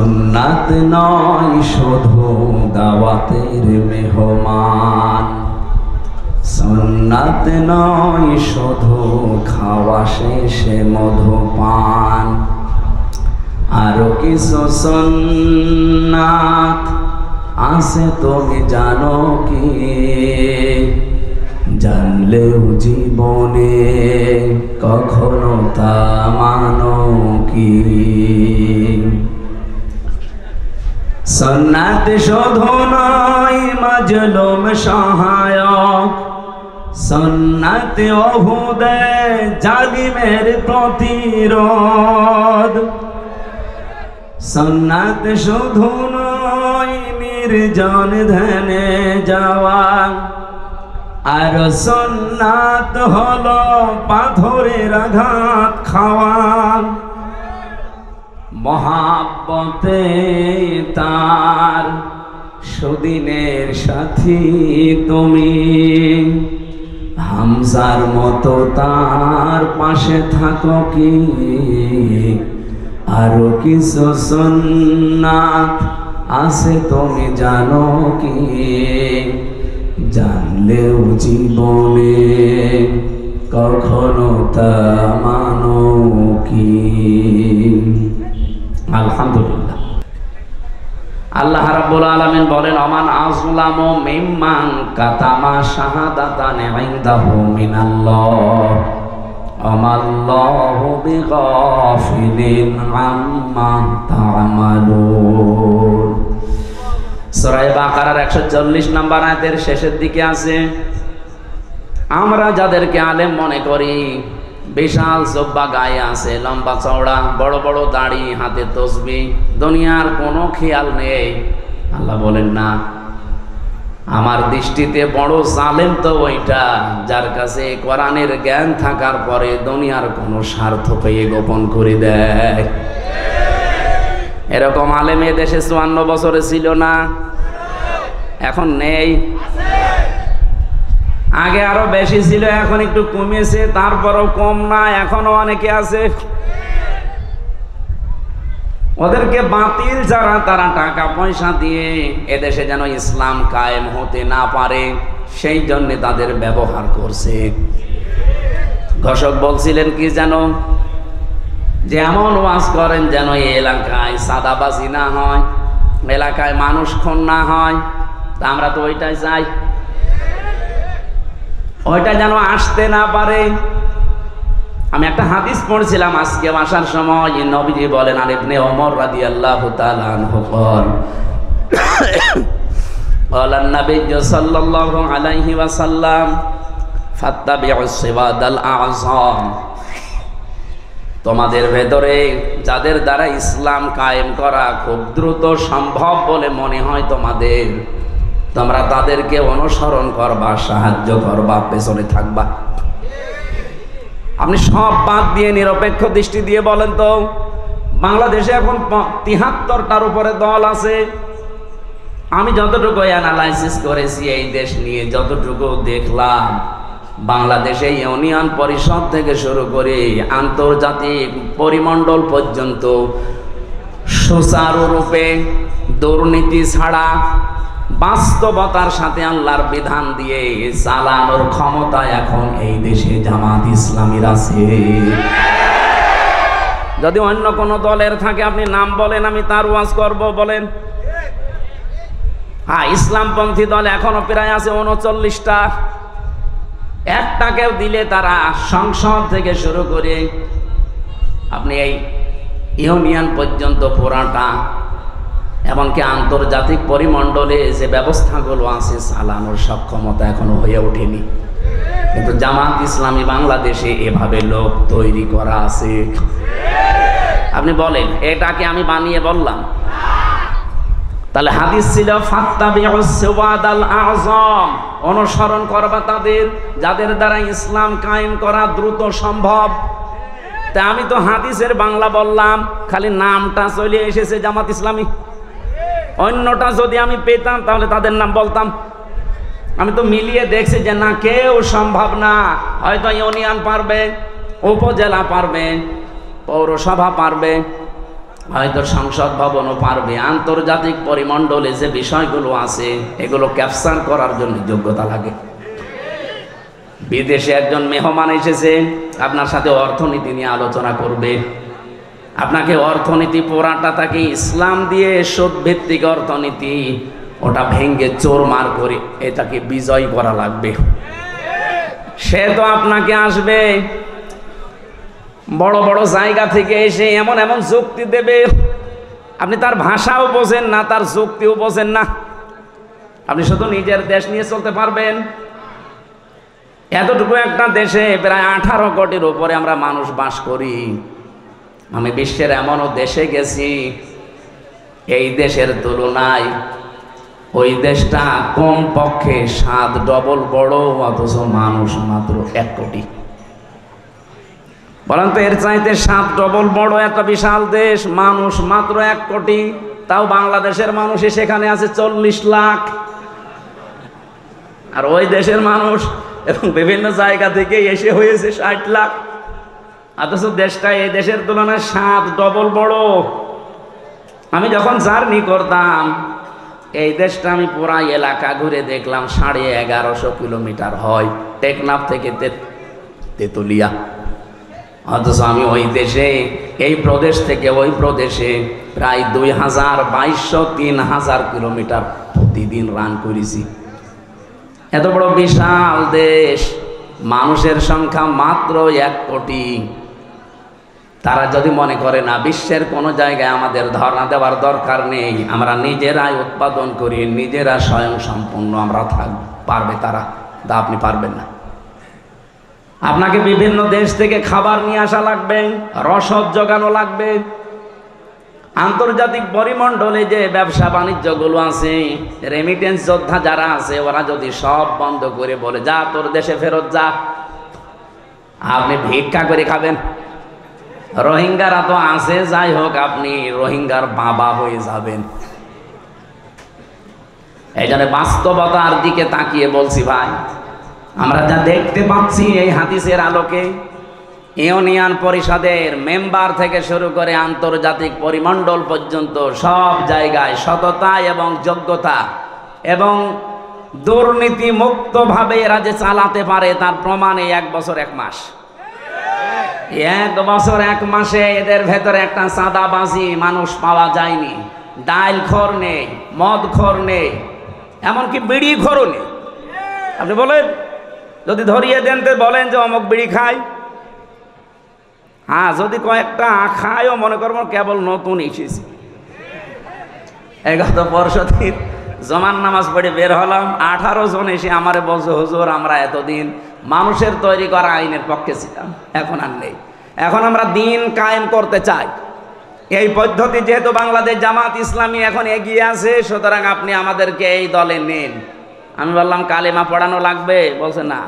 সুন্নাত নয় শুধু দাওয়াতের মেহমান, সুন্নাত নয় শুধু খাওয়া শেষে মধুপান, আরো কিছু সুন্নাত আছে তুমি জানো কি? জানলেও জীবনে কখনো তা মানো কি? সুন্নাত শুধু নয় মাজলুম সহায়ক, সুন্নাত ওহুদে জালিমের প্রতিরোধ, সুন্নাত শুধু নয় নির্জন ধ্যানে যাওয়া, আর সুন্নাত হলো পাথরের আঘাত খাওয়া। মহাব্বতে তার সুদিনের সাথী তুমি, হামজার মতো তার পাশে থাকো কি? আরো কিছু সুন্নাত আছে তুমি জানো কি? জানলেও জীবনে কখনো তা মানো কি? আলহামদুলিল্লাহ। আল্লাহ রাব্বুল আলামিন বলেন, আমান আযলামু মিম্মান কাতামা শাহাদাতান ইনদাহু মিনাল্লাহ আমাল্লাহু বিগাফিলিন আম্মা তা'মালুন। সূরা বাকারার 140 নম্বর আয়াতের শেষের দিকে আছে, আমরা যাদেরকে আলেম মনে করি, বিশাল জব্বা গায়ে আছে, লম্বা চওড়া, বড় বড় দাড়ি, হাতে তসবিহ, দুনিয়ার কোনো খেয়াল নেই। আল্লাহ বলেন না, আমার দৃষ্টিতে বড় জালেম তো ওইটা যার কাছে কোরআনের জ্ঞান থাকার পরে দুনিয়ার কোনো স্বার্থ পেয়ে গোপন করে দেয়। এরকম আলেম এ দেশে 54 বছরে ছিল না, এখন নেই। আগে আরো বেশি ছিল, এখন একটু কমেছে, তারপরও কম না, এখনো অনেকে আছে। ওদেরকে বাতিল যারা, তারা টাকা পয়সা দিয়ে এদেশে যেন ইসলাম কায়েম হতে না পারে সেই জন্য তাদের ব্যবহার করছে। ঘোষক বলছিলেন কি যেন, যে এমন ওয়াজ করেন যেন এই এলাকায় সাদাবাজি না হয়, এলাকায় মানুষ খুন না হয়। তা আমরা তো ওইটাই চাই, ওইটা যেন আসতে না পারে। আমি একটা হাদিস পড়ছিলাম আজকে আসার সময়, নবীজি বলেন, আর ইবনে ওমর রাদিয়াল্লাহু তাআলা আনহু বলেন, নবী সাল্লাল্লাহু আলাইহি ওয়াসাল্লাম, ফাত্তাবিউস সিওয়াদাল আযম, তোমাদের ভেতরে যাদের দ্বারা ইসলাম কায়েম করা খুব দ্রুত সম্ভব বলে মনে হয় তোমাদের, তোমরা তাদেরকে অনুসরণ করবা, সাহায্য করবা, পেছনে থাকবা। আপনি সব বাদ দিয়ে নিরপেক্ষ দৃষ্টি দিয়ে বলেন তো, বাংলাদেশে এখন ৭৩টার উপরে দল আছে। আমি যতটুকু অ্যানালাইসিস করেছি এই দেশ নিয়ে, যতটুকু দেখলাম, বাংলাদেশে ইউনিয়ন পরিষদ থেকে শুরু করে আন্তর্জাতিক পরিমণ্ডল পর্যন্ত সুচারুরূপে দুর্নীতি ছাড়া বাস্তবতার সাথে আল্লাহর বিধান দিয়ে চালানোর ক্ষমতা এখন এই দেশে জামাত ইসলামীর আছে। যদি অন্য কোন দলের থাকে আপনি নাম বলেন, আমি তার ওয়াজ করব, বলেন। হ্যাঁ, ইসলামপন্থী দল এখনো প্রায় আছে 39টা। একটাকেও দিলে তারা সংসদ থেকে শুরু করে আপনি এই ইউনিয়ন পর্যন্ত পুরাটা, এমনকি আন্তর্জাতিক পরিমণ্ডলে যে ব্যবস্থাগুলো আছে চালানোর সক্ষমতা এখনো হয়ে ওঠেনি। কিন্তু জামাত ইসলামী বাংলাদেশে এভাবে লোক তৈরি করা আছে। আপনি বলেন, এটাকে আমি বানিয়ে বললাম? তাহলে হাদিস ছিল, ফাত্তাবিউস সিওয়াদাল আযম, অনুসরণ করবা তাদের যাদের দ্বারা ইসলাম কায়েম করা দ্রুত সম্ভব। তা আমি তো হাদিসের বাংলা বললাম, খালি নামটা চলে এসেছে জামাত ইসলামী। অন্যটা যদি আমি পেতাম তাহলে তাদের নাম বলতাম। আমি তো মিলিয়ে দেখছি যে না, কেউ সম্ভব না। হয়তো ইউনিয়ন পারবে, উপজেলা পারবে, পৌরসভা পারবে, হয়তো সংসদ ভবনও পারবে। আন্তর্জাতিক পরিমণ্ডলে যে বিষয়গুলো আছে এগুলো ক্যাপচার করার জন্য যোগ্যতা লাগে। বিদেশে একজন মেহমান এসেছে, আপনার সাথে অর্থনীতি নিয়ে আলোচনা করবে। আপনাকে অর্থনীতি পড়াটা তাকে ইসলাম দিয়ে সুদ ভিত্তিক অর্থনীতি ওটা ভেঙ্গে চোরমার করে এটাকে বিজয় করা লাগবে। সে তো আপনাকে আসবে বড় বড় জায়গা থেকে এসে এমন এমন যুক্তি দেবে, আপনি তার ভাষাও বোঝেন না, তার যুক্তিও বোঝেন না। আপনি শুধু নিজের দেশ নিয়ে চলতে পারবেন। এতটুকু একটা দেশে প্রায় 18 কোটির উপরে আমরা মানুষ বাস করি। আমি বিশ্বের এমনও দেশে গেছি, এই দেশের তুলনায় ওই দেশটা কমপক্ষে 7 ডবল বড়, অথচ মানুষ মাত্র 1 কোটি। বলেন তো, এর চাইতে 7 ডবল বড় একটা বিশাল দেশ, মানুষ মাত্র 1 কোটি। তাও বাংলাদেশের মানুষ সেখানে আছে 40 লাখ। আর ওই দেশের মানুষ এবং বিভিন্ন জায়গা থেকে এসে হয়েছে 60 লাখ। অথচ দেশটা এই দেশের তুলনায় 7 ডবল বড়। আমি যখন জার্নি করতাম এই দেশটা, আমি পুরা এলাকা ঘুরে দেখলাম 1150 কিলোমিটার হয়, টেকনাফ থেকে তেতুলিয়া। অথচ আমি ওই দেশে, এই প্রদেশ থেকে ওই প্রদেশে প্রায় 2200-3000 কিলোমিটার প্রতিদিন রান করেছি। এত বড় বিশাল দেশ, মানুষের সংখ্যা মাত্র 1 কোটি। তারা যদি মনে করে না বিশ্বের কোনো জায়গায় আমাদের ধর্ণা দেওয়ার দরকার নেই, আমরা নিজেরাই উৎপাদন করি, নিজেরা স্বয়ং সম্পূর্ণ আমরা থাকব, পারবে তারা। তা আপনি পারবেন না। আপনাকে বিভিন্ন দেশ থেকে খাবার নিয়ে আসা লাগবে, রসদ জোগানো লাগবে। আন্তর্জাতিক পরিমণ্ডলে যে ব্যবসা বাণিজ্যগুলো আছে, রেমিটেন্স যোদ্ধা যারা আছে, ওরা যদি সব বন্ধ করে বলে যা তোর দেশে ফেরত যা, আপনি ভিক্ষা করে খাবেন। রোহিঙ্গারা তো আছে, যাই হোক আপনি রোহিঙ্গার বাবা হয়ে যাবেন। এই জন্য বাস্তবতার দিকে তাকিয়ে বলছি ভাই, আমরা যা দেখতে পাচ্ছি এই হাদিসের আলোকে, ইউনিয়ন পরিষদের মেম্বার থেকে শুরু করে আন্তর্জাতিক পরিমণ্ডল পর্যন্ত সব জায়গায় সততা এবং যোগ্যতা এবং দুর্নীতি মুক্তভাবে এরা যে চালাতে পারে তার প্রমাণে 1 বছর 1 মাস। 1 বছর 1 মাসে এদের ভেতরে একটা চাঁদাবাজি মানুষ পাওয়া যায়নি। ডাইলখোর নেই, মদখোর নেই, এমনকি বিড়িখোরও নেই। আপনি বলেন, যদি ধরিয়ে দেন তো বলেন যে অমুক বিড়ি খায়। হ্যাঁ, যদি কয়েকটা খায়ও মনে করবো কেবল নতুন এসেছি। এই গত পরশুদিন জমান নামাজ পড়ে বের হলাম, 18 জন এসে আমারে বলছে হুজুর আমরা এতদিন মানুষের তৈরি করা আইনের পক্ষে ছিলাম, এখন আর নেই। এখন আমরা দিন কায়েম করতে চাই। এই পদ্ধতি যেহেতু বাংলাদেশ জামাত ইসলামী এখন এগিয়ে আছে, সুতরাং আপনি আমাদেরকে এই দলে নিন। আমি বললাম কালেমা পড়ানো লাগবে? বলছে না,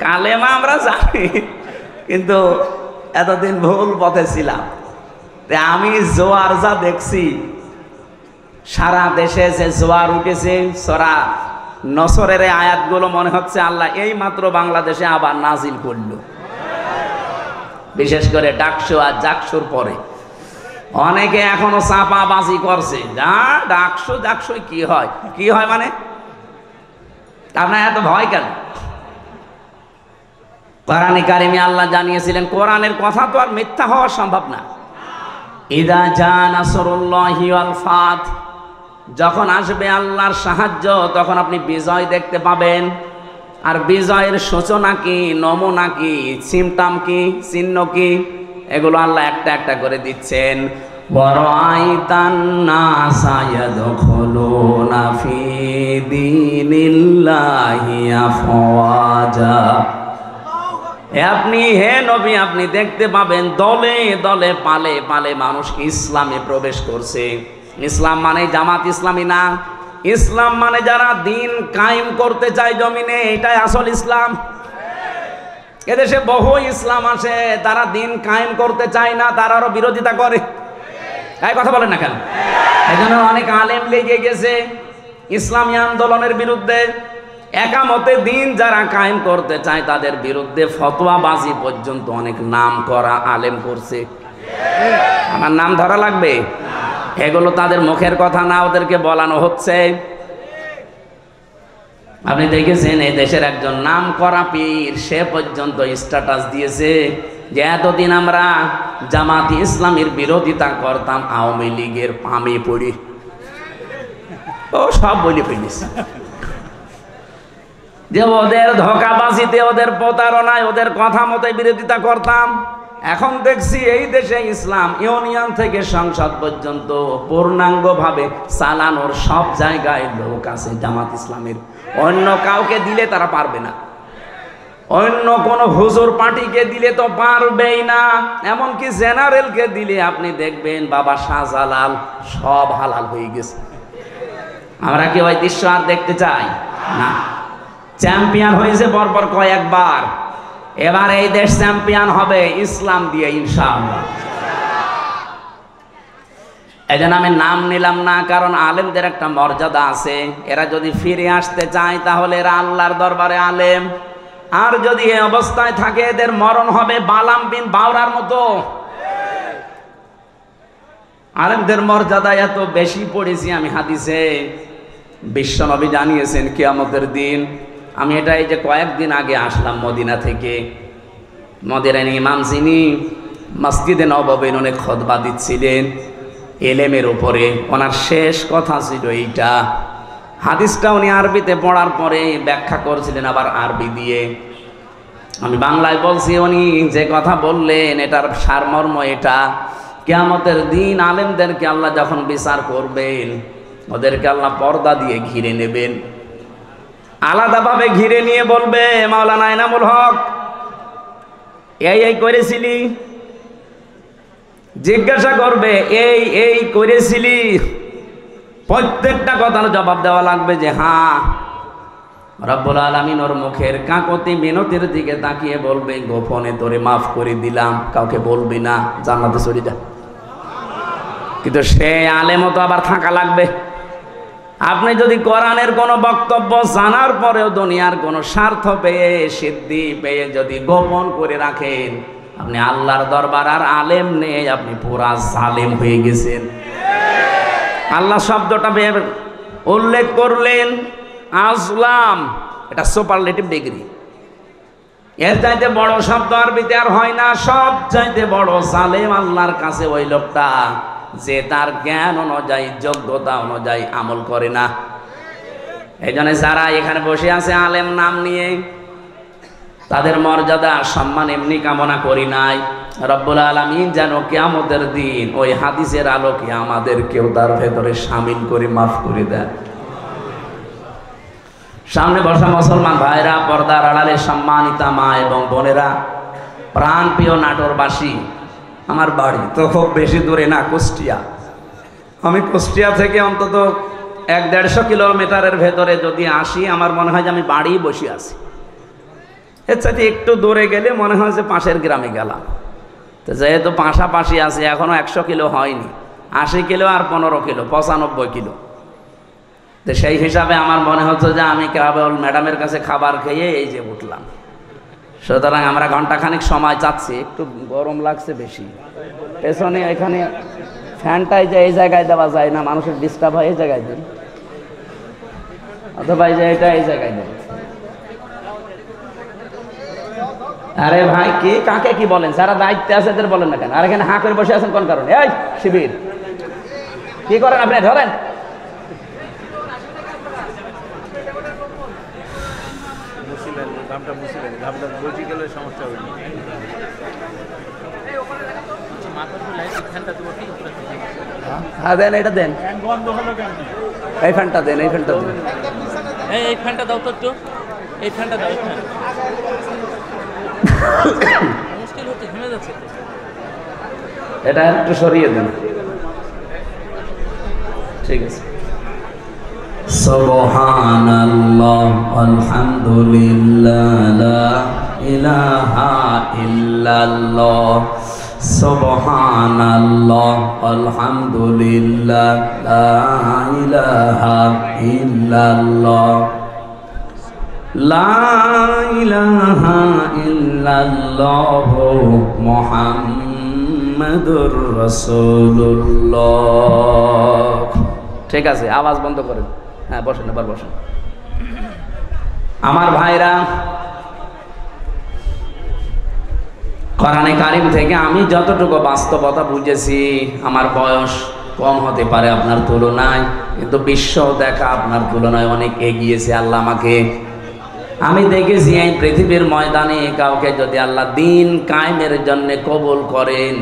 কালেমা আমরা জানি, কিন্তু এতদিন ভুল পথে ছিলাম। আমি জোয়ার যা দেখছি, সারা দেশে যে জোয়ার উঠেছে, সরা নসরের আয়াতগুলো মনে হচ্ছে আল্লাহ এই মাত্র বাংলাদেশে আবার নাজিল করল। বিশেষ করে ডাকসু আর জাকসুর পরে অনেকে এখনো চাপাবাজি করছে, যা ডাকসু জাকসু কি হয়, কি হয় মানে আপনার এত ভয় কেন? কোরআনে কারিমে আল্লাহ জানিয়েছিলেন, কোরআনের কথা তো আর মিথ্যা হওয়া সম্ভব না। ইদা জা নাসরুল্লাহি ওয়াল ফাত, যখন আসবে আল্লাহর সাহায্য তখন আপনি বিজয় দেখতে পাবেন। আর বিজয়ের সূচনা কি, নমুনা কি, সিমটম কি, চিহ্ন কি, এগুলো আল্লাহ একটা একটা করে দিচ্ছেন। ওয়ারাআইতান নাসা ইয়াদখুলুনা ফি দীনিল্লাহি আফওয়াজা, আপনি হে নবী আপনি দেখতে পাবেন দলে দলে পালে পালে মানুষকে ইসলামে প্রবেশ করছে। ইসলাম মানে জামাত ইসলামী না, ইসলাম মানে যারা দিন কায়েম করতে চায় জমিনে, এটাই আসল ইসলাম। এদেশে বহু ইসলাম আছে, তারা দিন কায়েম করতে চায় না, তারা আরো বিরোধিতা করে। এই কথা বলেন না কেন? এই জন্য অনেক আলেম লেগে গেছে ইসলামী আন্দোলনের বিরুদ্ধে। একামতে দিন যারা কায়েম করতে চায় তাদের বিরুদ্ধে ফতোয়াবাজি পর্যন্ত অনেক নাম করা আলেম করছে। আমার নাম ধরা লাগবে? এগুলো তাদের মুখের কথা না, ওদেরকে বলানো হচ্ছে। আপনি দেখেছেন এই দেশের একজন নাম করা পীর, সে পর্যন্ত স্ট্যাটাস দিয়েছে যে এতদিন আমরা জামাতি ইসলামের বিরোধিতা করতাম, আওয়ামী লীগের পামে পড়ি। ও সব বলে ফেলিস যে ওদের ধোঁকাবাজিতে, ওদের প্রতারণায়, ওদের কথা মতো বিরোধিতা করতাম। এখন দেখছি এই দেশে ইসলাম ইউনিয়ন থেকে সংসদ পর্যন্ত পূর্ণাঙ্গভাবে চালানোর সব জায়গায় লোক আছে জামাত ইসলামের। অন্য কাউকে দিলে তারা পারবে না, অন্য কোন হুজুর পার্টিকে দিলে তো পারবেই না। এমনকি জেনারেলকে দিলে আপনি দেখবেন বাবা শাহজালাল সব হালাল হয়ে গেছে। আমরা কি ওই দৃশ্য আর দেখতে চাই না? চ্যাম্পিয়ন হয়েছে পরপর কয়েকবার, এবার এই দেশ চ্যাম্পিয়ন হবে ইসলাম দিয়ে ইনশাআল্লাহ। এজন্য আমি নাম নিলাম না, কারণ আলেমদের একটা মর্যাদা আছে। এরা যদি ফিরে আসতে চায় তাহলে এরা আল্লাহর দরবারে আলেম, আর যদি এই অবস্থায় থাকে এদের মরণ হবে বালাম বিন বাওরার মতো। আলেমদের মর্যাদা এত বেশি পড়েছি আমি হাদিসে, বিশ্বনবী জানিয়েছেন কিয়ামতের দিন। আমি এটা এই যে কয়েকদিন আগে আসলাম মদিনা থেকে, মদিনার ইমাম যিনি মসজিদে নববীর অনেক খুতবা দিচ্ছিলেন এলেমের উপরে, ওনার শেষ কথা ছিল এইটা। হাদিসটা উনি আরবিতে পড়ার পরে ব্যাখ্যা করছিলেন আবার আরবি দিয়ে। আমি বাংলায় বলছি, উনি যে কথা বললেন এটার সারমর্ম এটা, কিয়ামতের দিন আলেমদেরকে আল্লাহ যখন বিচার করবেন ওদেরকে আল্লাহ পর্দা দিয়ে ঘিরে নেবেন, আলাদাভাবে ঘিরে নিয়ে বলবে মাওলানা এনামুল হক এই করেছিলি, জিজ্ঞাসা করবে এই করেছিলি, প্রত্যেকটা কথার জবাব দেওয়া লাগবে যে হ্যাঁ। রব্বুল আলামিন ওর মুখের কাকতি মিনতির দিকে তাকিয়ে বলবে গোপনে তোরে মাফ করে দিলাম, কাউকে বলবি না, জান্নাতে চলে যা। কিন্তু সে আলেমও তো আবার থাকা লাগবে। আপনি যদি কোরআনের কোনো বক্তব্য জানার পরেও দুনিয়ার কোনো স্বার্থ পেয়ে, সিদ্ধি পেয়ে যদি গোপন করে রাখেন, আপনি আল্লাহর দরবার আর আলেম নেই, আপনি পুরা জালেম হয়ে গেছেন। আল্লাহ শব্দটা উল্লেখ করলেন আজলাম, এটা সুপারলেটিভ ডিগ্রি। এর চাইতে বড় শব্দ আরবিতে আর হয় না। সব চাইতে বড় জালেম আল্লাহর কাছে ওই লোকটা যে তার জ্ঞান অনুযায়ী, যোগ্যতা অনুযায়ী আমল করে না। এই জন্য যারা এখানে বসে আছে আলেম নাম নিয়ে, তাদের মর্যাদা সম্মান এমনি কামনা করি নাই। রব্বুল আলামিন যেন কিয়ামতের দিন ওই হাদিসের আলোকে আমাদেরকেও তার ভেতরে শামিল করে মাফ করে দেন। সামনে বসা মুসলমান ভাইরা, পর্দার আড়ালে সম্মানিতা মা এবং বোনেরা, প্রাণপ্রিয় নাটোরবাসী, আমার বাড়ি তো খুব বেশি দূরে না, কুষ্টিয়া। আমি কুষ্টিয়া থেকে অন্তত 1-150 কিলোমিটারের ভেতরে যদি আসি, আমার মনে হয় যে আমি বাড়ি বসে আছি। এর চাইতে একটু দূরে গেলে মনে হয় যে পাশের গ্রামে গেলাম। তো যেহেতু পাশাপাশি আছে, এখনও 100 কিলো হয়নি, 80 কিলো আর 15 কিলো, 95 কিলো। তো সেই হিসাবে আমার মনে হচ্ছে যে আমি কেবল ম্যাডামের কাছে খাবার খেয়ে এই যে উঠলাম। সুতরাং আমরা ঘন্টাখানিক সময় চাচ্ছি, একটু গরম লাগছে বেশি। পেছনে এখানে ফ্যানটাই যে এই জায়গায় দেওয়া যায় না, মানুষের ডিস্টার্ব হয়, এই জায়গায় দেন, অথবা এই যে এটা এই জায়গায় দেন। আরে ভাই কি কাকে কি বলেন? যারা দায়িত্বে আছে এদের বলেন না কেন? আর এখানে হাঁ করে বসে আছেন কোন কারণে? এই শিবির কি করেন আপনি? ধরেন হ্যাঁ দেন, এটা দেন, এই ফ্যানটা দেন, এই ফ্যানটা দেন, এই ফ্যানটা দাও তো একটু, এই ফ্যানটা দাও। মুশকিল হচ্ছে, ঘুমে যাচ্ছে। এটা একটু সরিয়ে দেন, ঠিক আছে। সুবহানাল্লাহ আলহামদুলিল্লাহ লা ইলাহা ইল্লাল্লাহ, সুবহানাল্লাহ আলহামদুলিল্লাহ লা ইলাহা ইল্লাল্লাহ, লা ইলাহা ইল্লাল্লাহ মুহাম্মাদুর মুহাম্মাদুর রাসূলুল্লাহ। ঠিক আছে, আওয়াজ বন্ধ করেন। হ্যাঁ বসেন, এবার বসেন। আমার ভাইরা, কোরআনে কারিম থেকে আমি যতটুকু বাস্তবতা বুঝেছি, আমার বয়স কম হতে পারে আপনার তুলনায়, কিন্তু বিশ্ব দেখা আপনার তুলনায় অনেক এগিয়েছে আল্লাহ আমাকে। আমি দেখেছি এই পৃথিবীর ময়দানে কাউকে যদি আল্লাহ দিন কায়েমের জন্য কবুল করেন,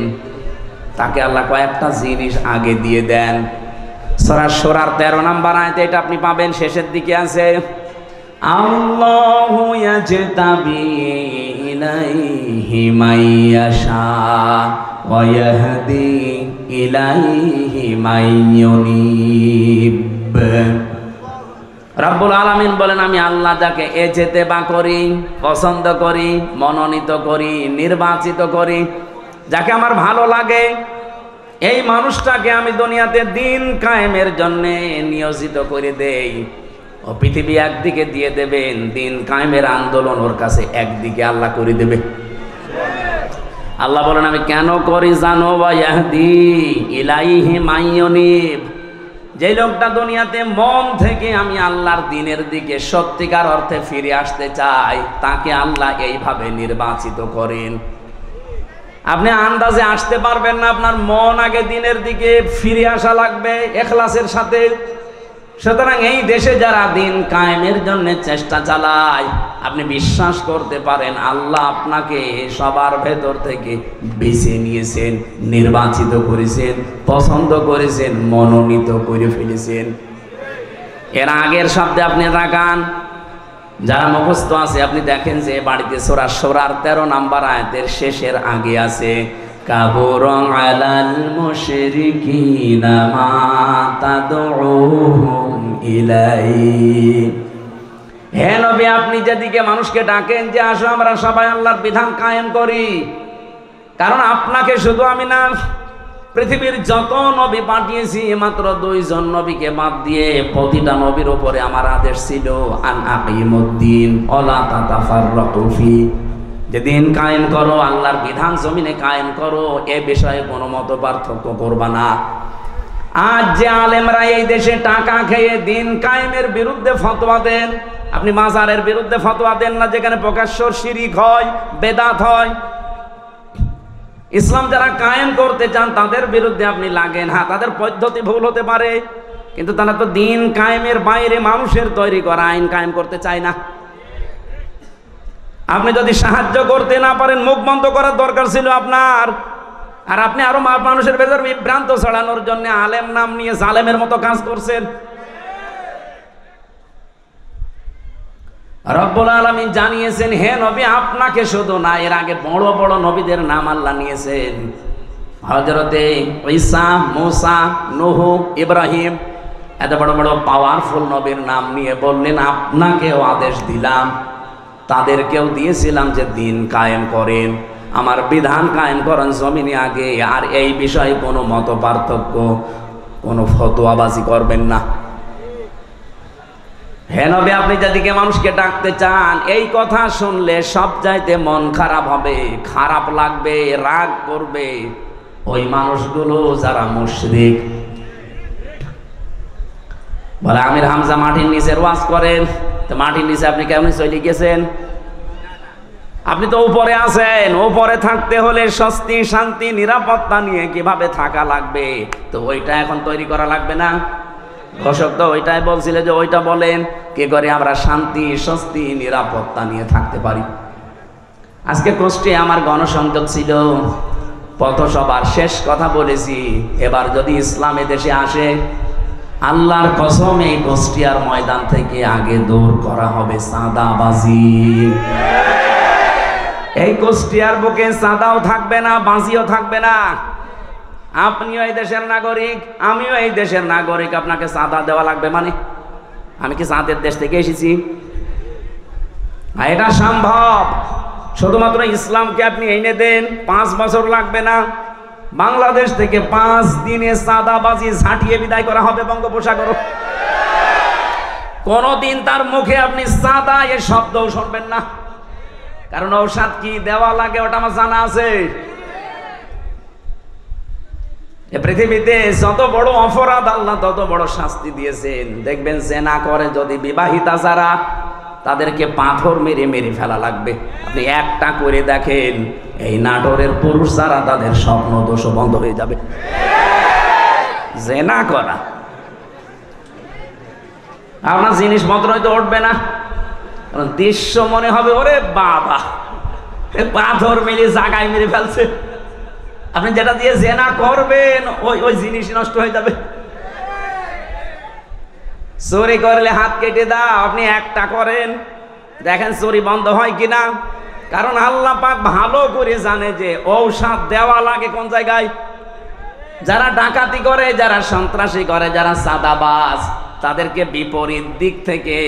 তাকে আল্লাহ কয়েকটা জিনিস আগে দিয়ে দেন। সূরা শূরার 13 নম্বর আয়াতে এটা আপনি পাবেন, শেষের দিকে আছে, আল্লাহু ইয়াজতাবি ইলাইহি মাইয়াশা ওয়া ইয়াহদি ইলাইহি মাইয়ুনিব। রব্বুল আলামিন বলেন, আমি আল্লাহ যাকে ইজতেবা করি, পছন্দ করি, মনোনীত করি, নির্বাচিত করি, যাকে আমার ভালো লাগে, এই মানুষটাকে আমি দুনিয়াতে দিন কায়েমের জন্য নিয়োজিত করে দেই। ও পৃথিবী একদিকে দিয়ে দেবেন, দিন কায়েমের আন্দোলন ওর কাছে একদিকে আল্লাহ করে দেবে। আল্লাহ বলেন, আমি কেন করি জানো? ওয়া ইয়াহদি ইলাইহি মাইয়ুনিব। যে লোকটা দুনিয়াতে মন থেকে আমি আল্লাহর দিনের দিকে সত্যিকার অর্থে ফিরে আসতে চাই, তাকে আল্লাহ এইভাবে নির্বাচিত করেন। আপনি আন্দাজে আসতে পারবেন না, আপনার মন আগে দিনের দিকে ফিরে আসা লাগবে ইখলাসের সাথে। সুতরাং এই দেশে যারা দিন কায়েমের জন্য চেষ্টা চালায়, আপনি বিশ্বাস করতে পারেন আল্লাহ আপনাকে সবার ভেতর থেকে বেছে নিয়েছেন, নির্বাচিত করেছেন, পছন্দ করেছেন, মনোনীত করে ফেলেছেন। এর আগের শব্দে আপনি তাকান, যারা মুখস্থ আছে আপনি দেখেন যে বাড়িতে সূরা শূরার 13 নম্বর আয়াতের শেষের আগে আছে, কাবুরা আলাল মুশরিকিনা মা তাদউহুম ইলাইহি। হে নবী, আপনি যেদিকে মানুষকে ডাকেন যে আসো আমরা সবাই আল্লাহর বিধান কায়েম করি, কারণ আপনাকে শুধু আমি না, পৃথিবীর যত নবী পাঠিয়েছি মাত্র 2 জন নবীকে বাদ দিয়ে প্রতিটা নবীর উপরে আমার আদেশ ছিল, আন আকিমুদ্দিন ওয়ালা তাতাফাররাকু ফি, যে দিন কায়েম করো, আল্লাহর বিধান জমিনে কায়েম করো, এ বিষয়ে কোনো মত পার্থক্য করবা না। আজ যে আলেমরা এই দেশে টাকা খেয়ে দিন কায়েমের বিরুদ্ধে ফতোয়া দেন, আপনি মাজারের বিরুদ্ধে ফতোয়া দেন না, যেখানে প্রকাশ্য শিরিক হয়, বেদাত হয়। ইসলাম যারা কায়েম করতে চান তাদের বিরুদ্ধে আপনি লাগেন। হ্যাঁ, তাদের পদ্ধতি ভুল হতে পারে, কিন্তু তারা তো দিন কায়েমের বাইরে মানুষের তৈরি করা আইন কায়েম করতে চায় না। আপনি যদি সাহায্য করতে না পারেন, মুখ বন্ধ করার দরকার ছিল আপনার। আর আপনি আরো মানুষের ভেতর বিভ্রান্ত ছড়ানোর জন্য আলেম নাম নিয়ে জালেমের মতো কাজ করছেন। রব্বুল আলামিন জানিয়েছেন, হে নবী, আপনাকে শুধু না, এর আগে বড় বড় নবীদের নাম আল্লাহ নিয়েছেন। হযরতে ঈসা, মূসা, নূহ, ইব্রাহিম, এত বড় বড় পাওয়ারফুল নবীর নাম নিয়ে বললেন আপনাকেও আদেশ দিলাম, তাদেরকেও দিয়েছিলাম যে দিন কায়েম করেন, আমার বিধান কায়েম করেন জমিনে আগে, আর এই বিষয়ে কোনো মত পার্থক্য, কোনো ফতোয়াবাজি করবেন না। হে নবী, আপনি যেদিকে মানুষকে ডাকতে চান, এই কথা শুনলে সব চাইতে মন খারাপ হবে, খারাপ লাগবে, রাগ করবে ওই মানুষগুলো যারা মুশরিক। বলে আমির হামজা মাটির নিচের ওয়াজ করেন, তো মাটির নিচে আপনি কেমন চলে গেছেন? আপনি তো উপরে আছেন, উপরে থাকতে হলে স্বস্তি, শান্তি, নিরাপত্তা নিয়ে কিভাবে থাকা লাগবে, তো ওইটা এখন তৈরি করা লাগবে না? ঘোষক তো ওইটাই বলছিল যে ওইটা বলেন, কি করে আমরা শান্তি, স্বস্তি, নিরাপত্তা নিয়ে থাকতে পারি। আজকে কষ্টে আমার গণসংযোগ ছিল, পথসভার শেষ কথা বলেছি, এবার যদি ইসলাম দেশে আসে, আল্লাহর কসম এই কুষ্টিয়ার ময়দান থেকে আগে দূর করা হবে চাঁদাবাজি। এই কুষ্টিয়ার বুকে চাঁদাও থাকবে না, বাজিও থাকবে না। আপনিও এই দেশের নাগরিক, আমিও এই দেশের নাগরিক, আপনাকে চাঁদা দেওয়া লাগবে মানে? আমি কি চাঁদের দেশ থেকে এসেছি? এটা সম্ভব, শুধুমাত্র ইসলামকে আপনি এনে দেন, 5 বছর লাগবে না। বাংলাদেশ থেকে 5 দিনে চাঁদাবাজি ঝাঁটিয়ে বিদায় করা হবে বঙ্গোপসাগর। কোনদিন তার মুখে আপনি চাঁদা এ শব্দও শুনবেন না, কারণ ঔষধ কি দেওয়া লাগে ওটা আমার জানা আছে। এ পৃথিবীতে যত বড় অপরাধ আল্লাহ তত বড় শাস্তি দিয়েছেন। দেখবেন জেনা করে যদি বিবাহিতা যারা, তাদেরকে পাথর মেরে মেরে ফেলা লাগবে। আপনি একটা করে দেখেন, এই নাটোরের পুরুষ যারা তাদের স্বপ্ন দোষ বন্ধ হয়ে যাবে। জেনা করা আপনার জিনিসপত্র হয়তো উঠবে না, দৃশ্য মনে হবে ওরে বাবা পাথর মেরে জাগায় মেরে ফেলছে। আপনি যেটা দিয়ে জেনা করবেন ওই জিনিস নষ্ট হয়ে যাবে। চুরি করলে হাত কেটে দাও, আপনি একটা করেন দেখেন চুরি বন্ধ হয় কিনা। কারণ আল্লাহ পাক ভালো করে জানে যে ঔষধ দেওয়া লাগে কোন জায়গায়। যারা ডাকাতি করে, যারা সন্ত্রাসী করে, যারা চাঁদাবাজ, তাদেরকে বিপরীত দিক থেকে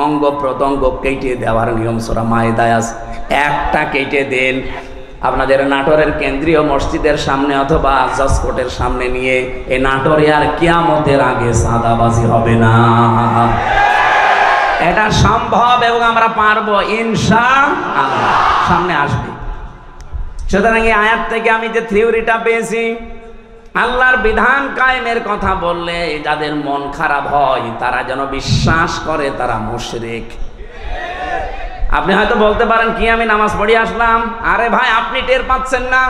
অঙ্গ প্রত্যঙ্গ কেটে দেওয়ার নিয়ম সূরা মায়েদায় আছে। একটা কেটে দেন, আপনাদের নাটোরের কেন্দ্রীয় মসজিদের সামনে অথবা জজকোর্টের সামনে নিয়ে এই নাটোরে আর কিয়ামতের আগে চাঁদাবাজি হবে না। এটা সম্ভব এবং আমরা পারবো ইনশাআল্লাহ, সামনে আসবে। সুতরাং এই আয়াত থেকে আমি যে থিওরিটা পেয়েছি, আল্লাহর বিধান কায়েমের কথা বললে যাদের মন খারাপ হয় তারা যেন বিশ্বাস করে তারা মুশরিক। আপনি হয়তো বলতে পারেন কি আমি নামাজ পড়ে আসলাম, আরে ভাই আপনি টের পাচ্ছেন না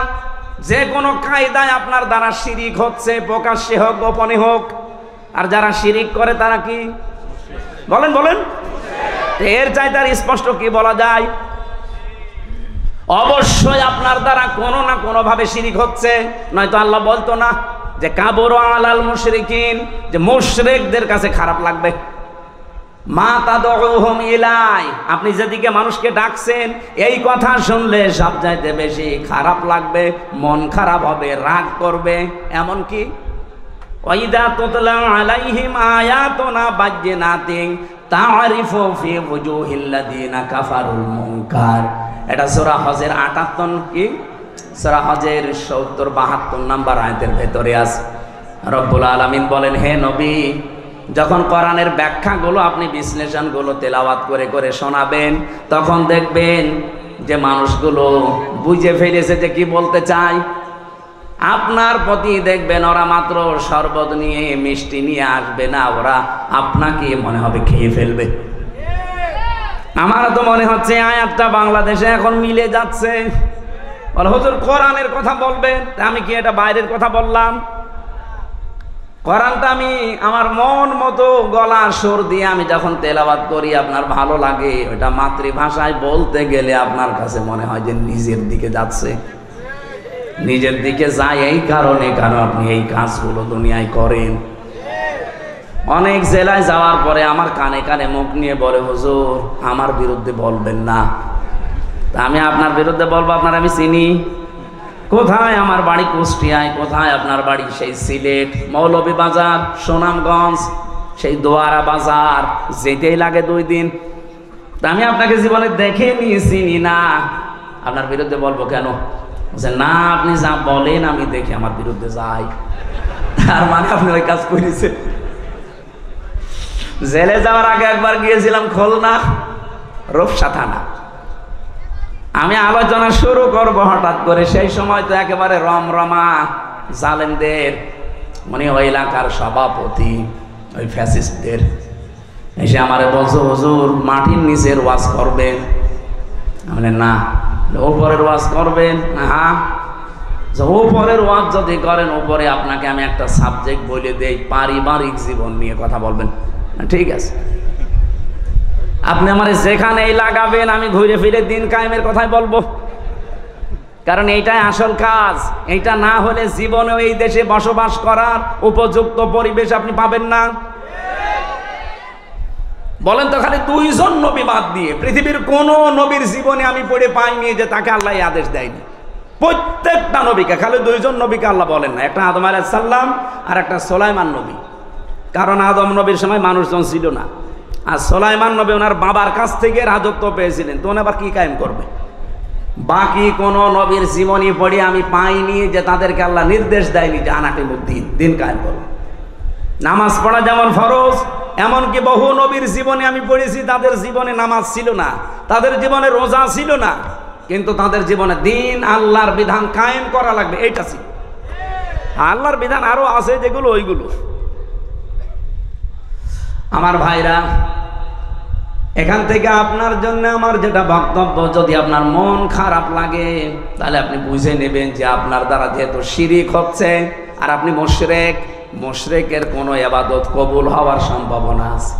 যে কোনো কায়দায় আপনার দ্বারা শিরিক হচ্ছে, প্রকাশ্যে হোক গোপনে হোক। আর যারা শিরিক করে তারা কি বলেন বলেন, এর চাইতে আর স্পষ্ট কি বলা যায়? অবশ্যই আপনার দ্বারা কোনো না কোনো ভাবে শিরিক হচ্ছে, নয়তো আল্লাহ বলতো না যে কাবুরু আলাল মুশরিকিন, যে মুশরিকদের কাছে খারাপ লাগবে। মা তাদউহুম ইলাই, আপনি যেদিকে মানুষকে ডাকছেন এই কথা শুনলে সবচাইতে বেশি খারাপ লাগবে, মন খারাপ হবে, রাগ করবে। এমনকি ওয়াইদা তুতলা আলাইহিম আয়াতুনা বায়্যিনাতিন তা'রিফু ফি ওয়ুহিল্লাযিনা কাফারুল মুনকার। এটা সূরা হজের 58 কি সূরা হজের 70-72 নাম্বার আয়াতের ভেতরে আছে। রব্বুল আলামিন বলেন, হে নবী, যখন কোরআনের ব্যাখ্যাগুলো আপনি বিশ্লেষণগুলো তেলাওয়াত করে করে শোনাবেন, তখন দেখবেন যে মানুষগুলো বুঝে ফেলেছে যে কি বলতে চায়। আপনার প্রতি দেখবেন ওরা মাত্র শরবত নিয়ে মিষ্টি নিয়ে আসবে না, ওরা আপনাকে মনে হবে খেয়ে ফেলবে। আমার তো মনে হচ্ছে আয়াতটা বাংলাদেশে এখন মিলে যাচ্ছে। বলে হুজুর কোরআনের কথা বলবেন, আমি কি এটা বাইরের কথা বললাম? কোরআনটা আমি আমার মন মতো গলা সুর দিয়ে আমি যখন তেলাওয়াত করি আপনার ভালো লাগে। ওটা মাতৃভাষায় বলতে গেলে আপনার কাছে মনে হয় যে নিজের দিকে যাচ্ছে, নিজের দিকে যায়। এই কারণে কারণ আপনি এই কাজগুলো দুনিয়ায় করেন। অনেক জেলায় যাওয়ার পরে আমার কানে কানে মুখ নিয়ে বলে, হুজুর আমার বিরুদ্ধে বলবেন না। তা আমি আপনার বিরুদ্ধে বলবো? আপনার আমি চিনি। কোথায় আমার বাড়ি কুষ্টিয়ায়, কোথায় আপনার বাড়ি সেই সিলেট, মৌলভীবাজার, সুনামগঞ্জ, সেই দোয়ারা বাজার, যেতেই লাগে 2 দিন। তা আমি আপনাকে জীবনে দেখে নিয়ে চিনি না, আপনার বিরুদ্ধে বলবো কেন? না, আপনি যা বলেন আমি দেখি আমার বিরুদ্ধে যাই। তার মানে আপনি ওই কাজ করেছেন। জেলে যাওয়ার আগে একবার গিয়েছিলাম খুলনা রূপসা থানা। আমি আলোচনা শুরু করব হঠাৎ করে, সেই সময় তো একেবারে রমরমা জালেমদের, মানে ওই এলাকার সভাপতি ওই ফ্যাসিস্টদের এসে আমারে বলছো, হুজুর মাটির নিচের ওয়াজ করবেন? মানে না। উপরের ওয়াজ করবেন? হ্যাঁ। উপরের ওয়াজ যদি করেন, উপরে আপনাকে আমি একটা সাবজেক্ট বলে দেই, পারিবারিক জীবন নিয়ে কথা বলবেন। ঠিক আছে, আপনি আমার যেখানেই লাগাবেন আমি ঘুরে ফিরে দিন কায়েমের কথাই বলবো, কারণ এইটাই আসল কাজ। এইটা না হলে জীবনে এই দেশে বসবাস করার উপযুক্ত পরিবেশ আপনি পাবেন না। বলেন তো, খালি 2 জন নবী বাদ দিয়ে পৃথিবীর কোন নবীর জীবনে আমি পড়ে পাইনি যে তাকে আল্লাহ আদেশ দেয়নি। প্রত্যেকটা নবীকে, খালি 2 জন নবীকে আল্লাহ বলেন না, একটা আদম আলাইহিস সালাম আর একটা সুলাইমান নবী। কারণ আদম নবীর সময় মানুষজন ছিল না, আর সুলাইমান নবী ওনার বাবার কাছ থেকে রাজত্ব পেয়েছিলেন, তো উনি আবার কি কায়েম করবে? বাকি কোন নবীর জীবনী পড়ে আমি পাইনি যে তাদেরকে আল্লাহ নির্দেশ দেয়নি যে আনাকিমুদ্দিন, দিন কায়েম করো। নামাজ পড়া যেমন ফরজ, এমনকি বহু নবীর জীবনে আমি পড়েছি তাদের জীবনে নামাজ ছিল না, তাদের জীবনে রোজা ছিল না, কিন্তু তাদের জীবনে দিন আল্লাহর বিধান কায়েম করা লাগবে এইটা ছিল। আল্লাহর বিধান আরো আছে যেগুলো ওইগুলো। আমার ভাইরা, এখান থেকে আপনার জন্য আমার যেটা বক্তব্য, যদি আপনার মন খারাপ লাগে তাহলে আপনি বুঝে নেবেন যে আপনার দ্বারা যেহেতু শিরিক হচ্ছে আর আপনি মুশরিক, মুশরিকের কোনো ইবাদত কবুল হওয়ার সম্ভাবনা আছে।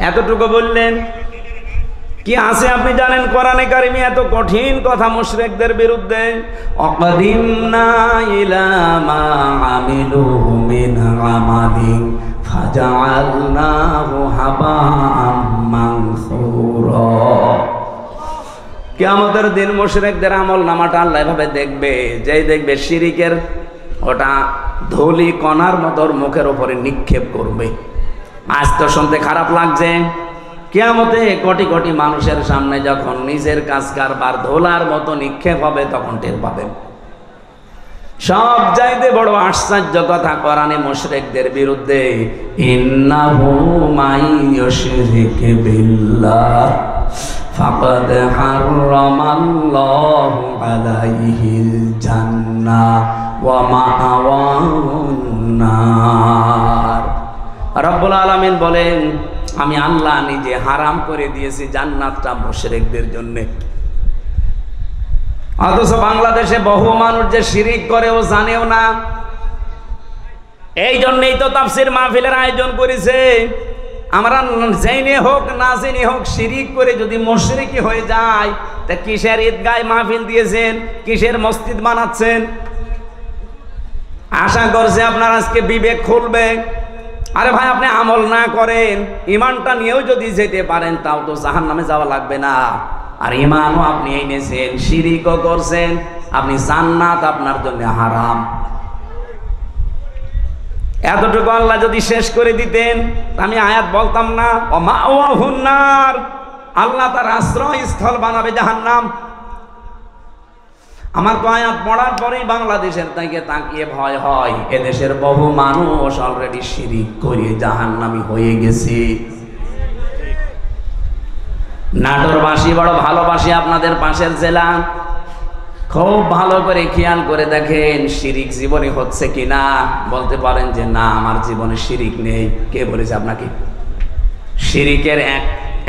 এতটুকু বললেন। কি আছে আপনি জানেন কোরআনে কারিমে এত কঠিন কথা মুশরিকদের বিরুদ্ধে? অকদিমনা ইলা মা আমিলু মিন আমালিন ফাজআলনাহু হাবাআম মানসুরা। কিয়ামতের দিন মুশরিকদের আমল নামাটা আল্লাহ এভাবে দেখবে, যেই দেখবে শিরিকের ওটা ধুলি কণার মতো মুখের উপরে নিক্ষেপ করবে। আজ তো শুনতে খারাপ লাগছে, কিয়ামতে কোটি কোটি মানুষের সামনে যখন নিজের কাজ কারবার ধোলার মতো নিক্ষেপ হবে তখন টের পাবেন। সব চাইতে বড় আশ্চর্য কথা কোরআনে মুশরিকদের বিরুদ্ধে, ইন্নাহু মাইয়ুশরিক বিল্লাহ ফাকাদ হারামাল্লাহু আলাইহিল জান্নাহ ওয়া মাআওয়াহুন নার। রব্বুল আলামিন বলেন, আমি আল্লাহ নিজে হারাম করে দিয়েছি জান্নাতটা মুশরিকদের জন্য। অথচ বাংলাদেশে বহু মানুষ যে শিরিক করে ও জানেও না। এই জন্যই তো তাফসীর মাহফিলের আয়োজন করেছে। আমরা জেনে হোক না জেনে হোক শিরিক করে যদি মুশরিকি হয়ে যায়, তা কিসের ঈদগায় মাহফিল দিয়েছেন, কিসের মসজিদ বানাচ্ছেন? আশা করছে আপনার আজকে বিবেক খুলবে। আরে ভাই, আপনি আমল না করেন, ইমানটা নিয়েও যদি যেতে পারেন তাও তো জাহান্নামে যাওয়া লাগবে না। আর ইমানও আপনি এনেছেন, শিরিকও করছেন, আপনি জান্নাত আপনার জন্য হারাম। এতটুকু আল্লাহ যদি শেষ করে দিতেন আমি আয়াত বলতাম না, ওয়া মাওয়াহুন নার, আল্লাহ তার আশ্রয়স্থল বানাবে জাহান্নাম। আমার তো আয়াত পড়ার পরেই বাংলাদেশের দিকে তাকিয়ে ভয় হয়, এদেশের বহু মানুষ অলরেডি শিরিক করে জাহান্নামী হয়ে গেছে। নাটোরবাসী বড় ভালোবাসি আপনাদের পাশের জেলা, খুব ভালো করে খেয়াল করে দেখেন শিরিক জীবনে হচ্ছে কিনা। বলতে পারেন যে না, আমার জীবনে শিরিক নেই। কে বলেছে আপনাকে? শিরিকের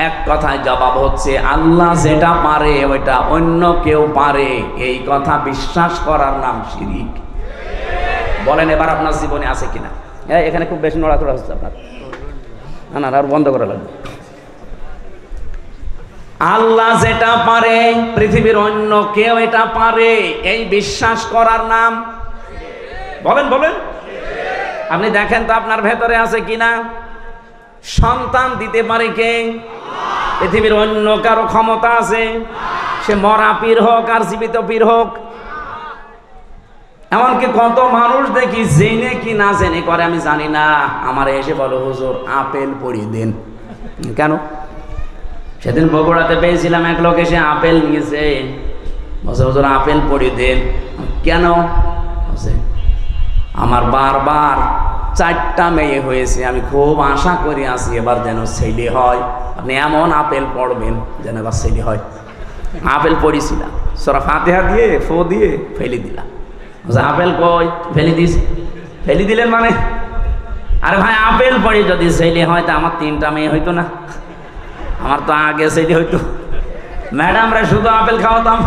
এক কথায় জবাব হচ্ছে আল্লাহ যেটা পারে ওইটা অন্য কেউ পারে, এই কথা বিশ্বাস করার নাম শিরিক। বলেন এবার আপনার জীবনে আছে কিনা? এখানে খুব বেশি নড়াচড়া হচ্ছে আপনার, না আর বন্ধ করা লাগবে। আল্লাহ যেটা পারে পৃথিবীর অন্য কেউ এটা পারে, এই বিশ্বাস করার নাম। বলেন বলেন, আপনি দেখেন তো আপনার ভেতরে আছে কিনা। সন্তান দিতে পারে কে? পৃথিবীর অন্য কারো ক্ষমতা আছে? সে মরা পীর হোক আর জীবিত পীর হোক। এমনকি কত মানুষ দেখি জেনে কি না জেনে করে আমি জানি না, আমার এসে বলো হুজুর আপেল পড়িয়ে দেন। কেন? সেদিন বগুড়াতে পেয়েছিলাম, এক লোক এসে আপেল নিয়েছে, বলছে হুজুর আপেল পড়িয়ে দেন। কেন? আমার বারবার 4টা মেয়ে হয়েছে, আমি খুব আশা করে আসি এবার যেন ছেলে হয়। আপনি এমন আপেল পড়বেন যেন এবার ছেলে হয়। আপেল পড়িয়েছিলাম, সূরা ফাতিহা দিয়ে ফো দিয়ে ফেলে দিলাম। আপেল কই? ফেলে দিস। ফেলে দিলেন মানে? আরে ভাই, আপেল পড়ি যদি ছেলে হয় তা আমার 3টা মেয়ে হইতো না? আমার তো আগে ছেলে হইতো। ম্যাডামরা শুধু আপেল খাওয়াতাম।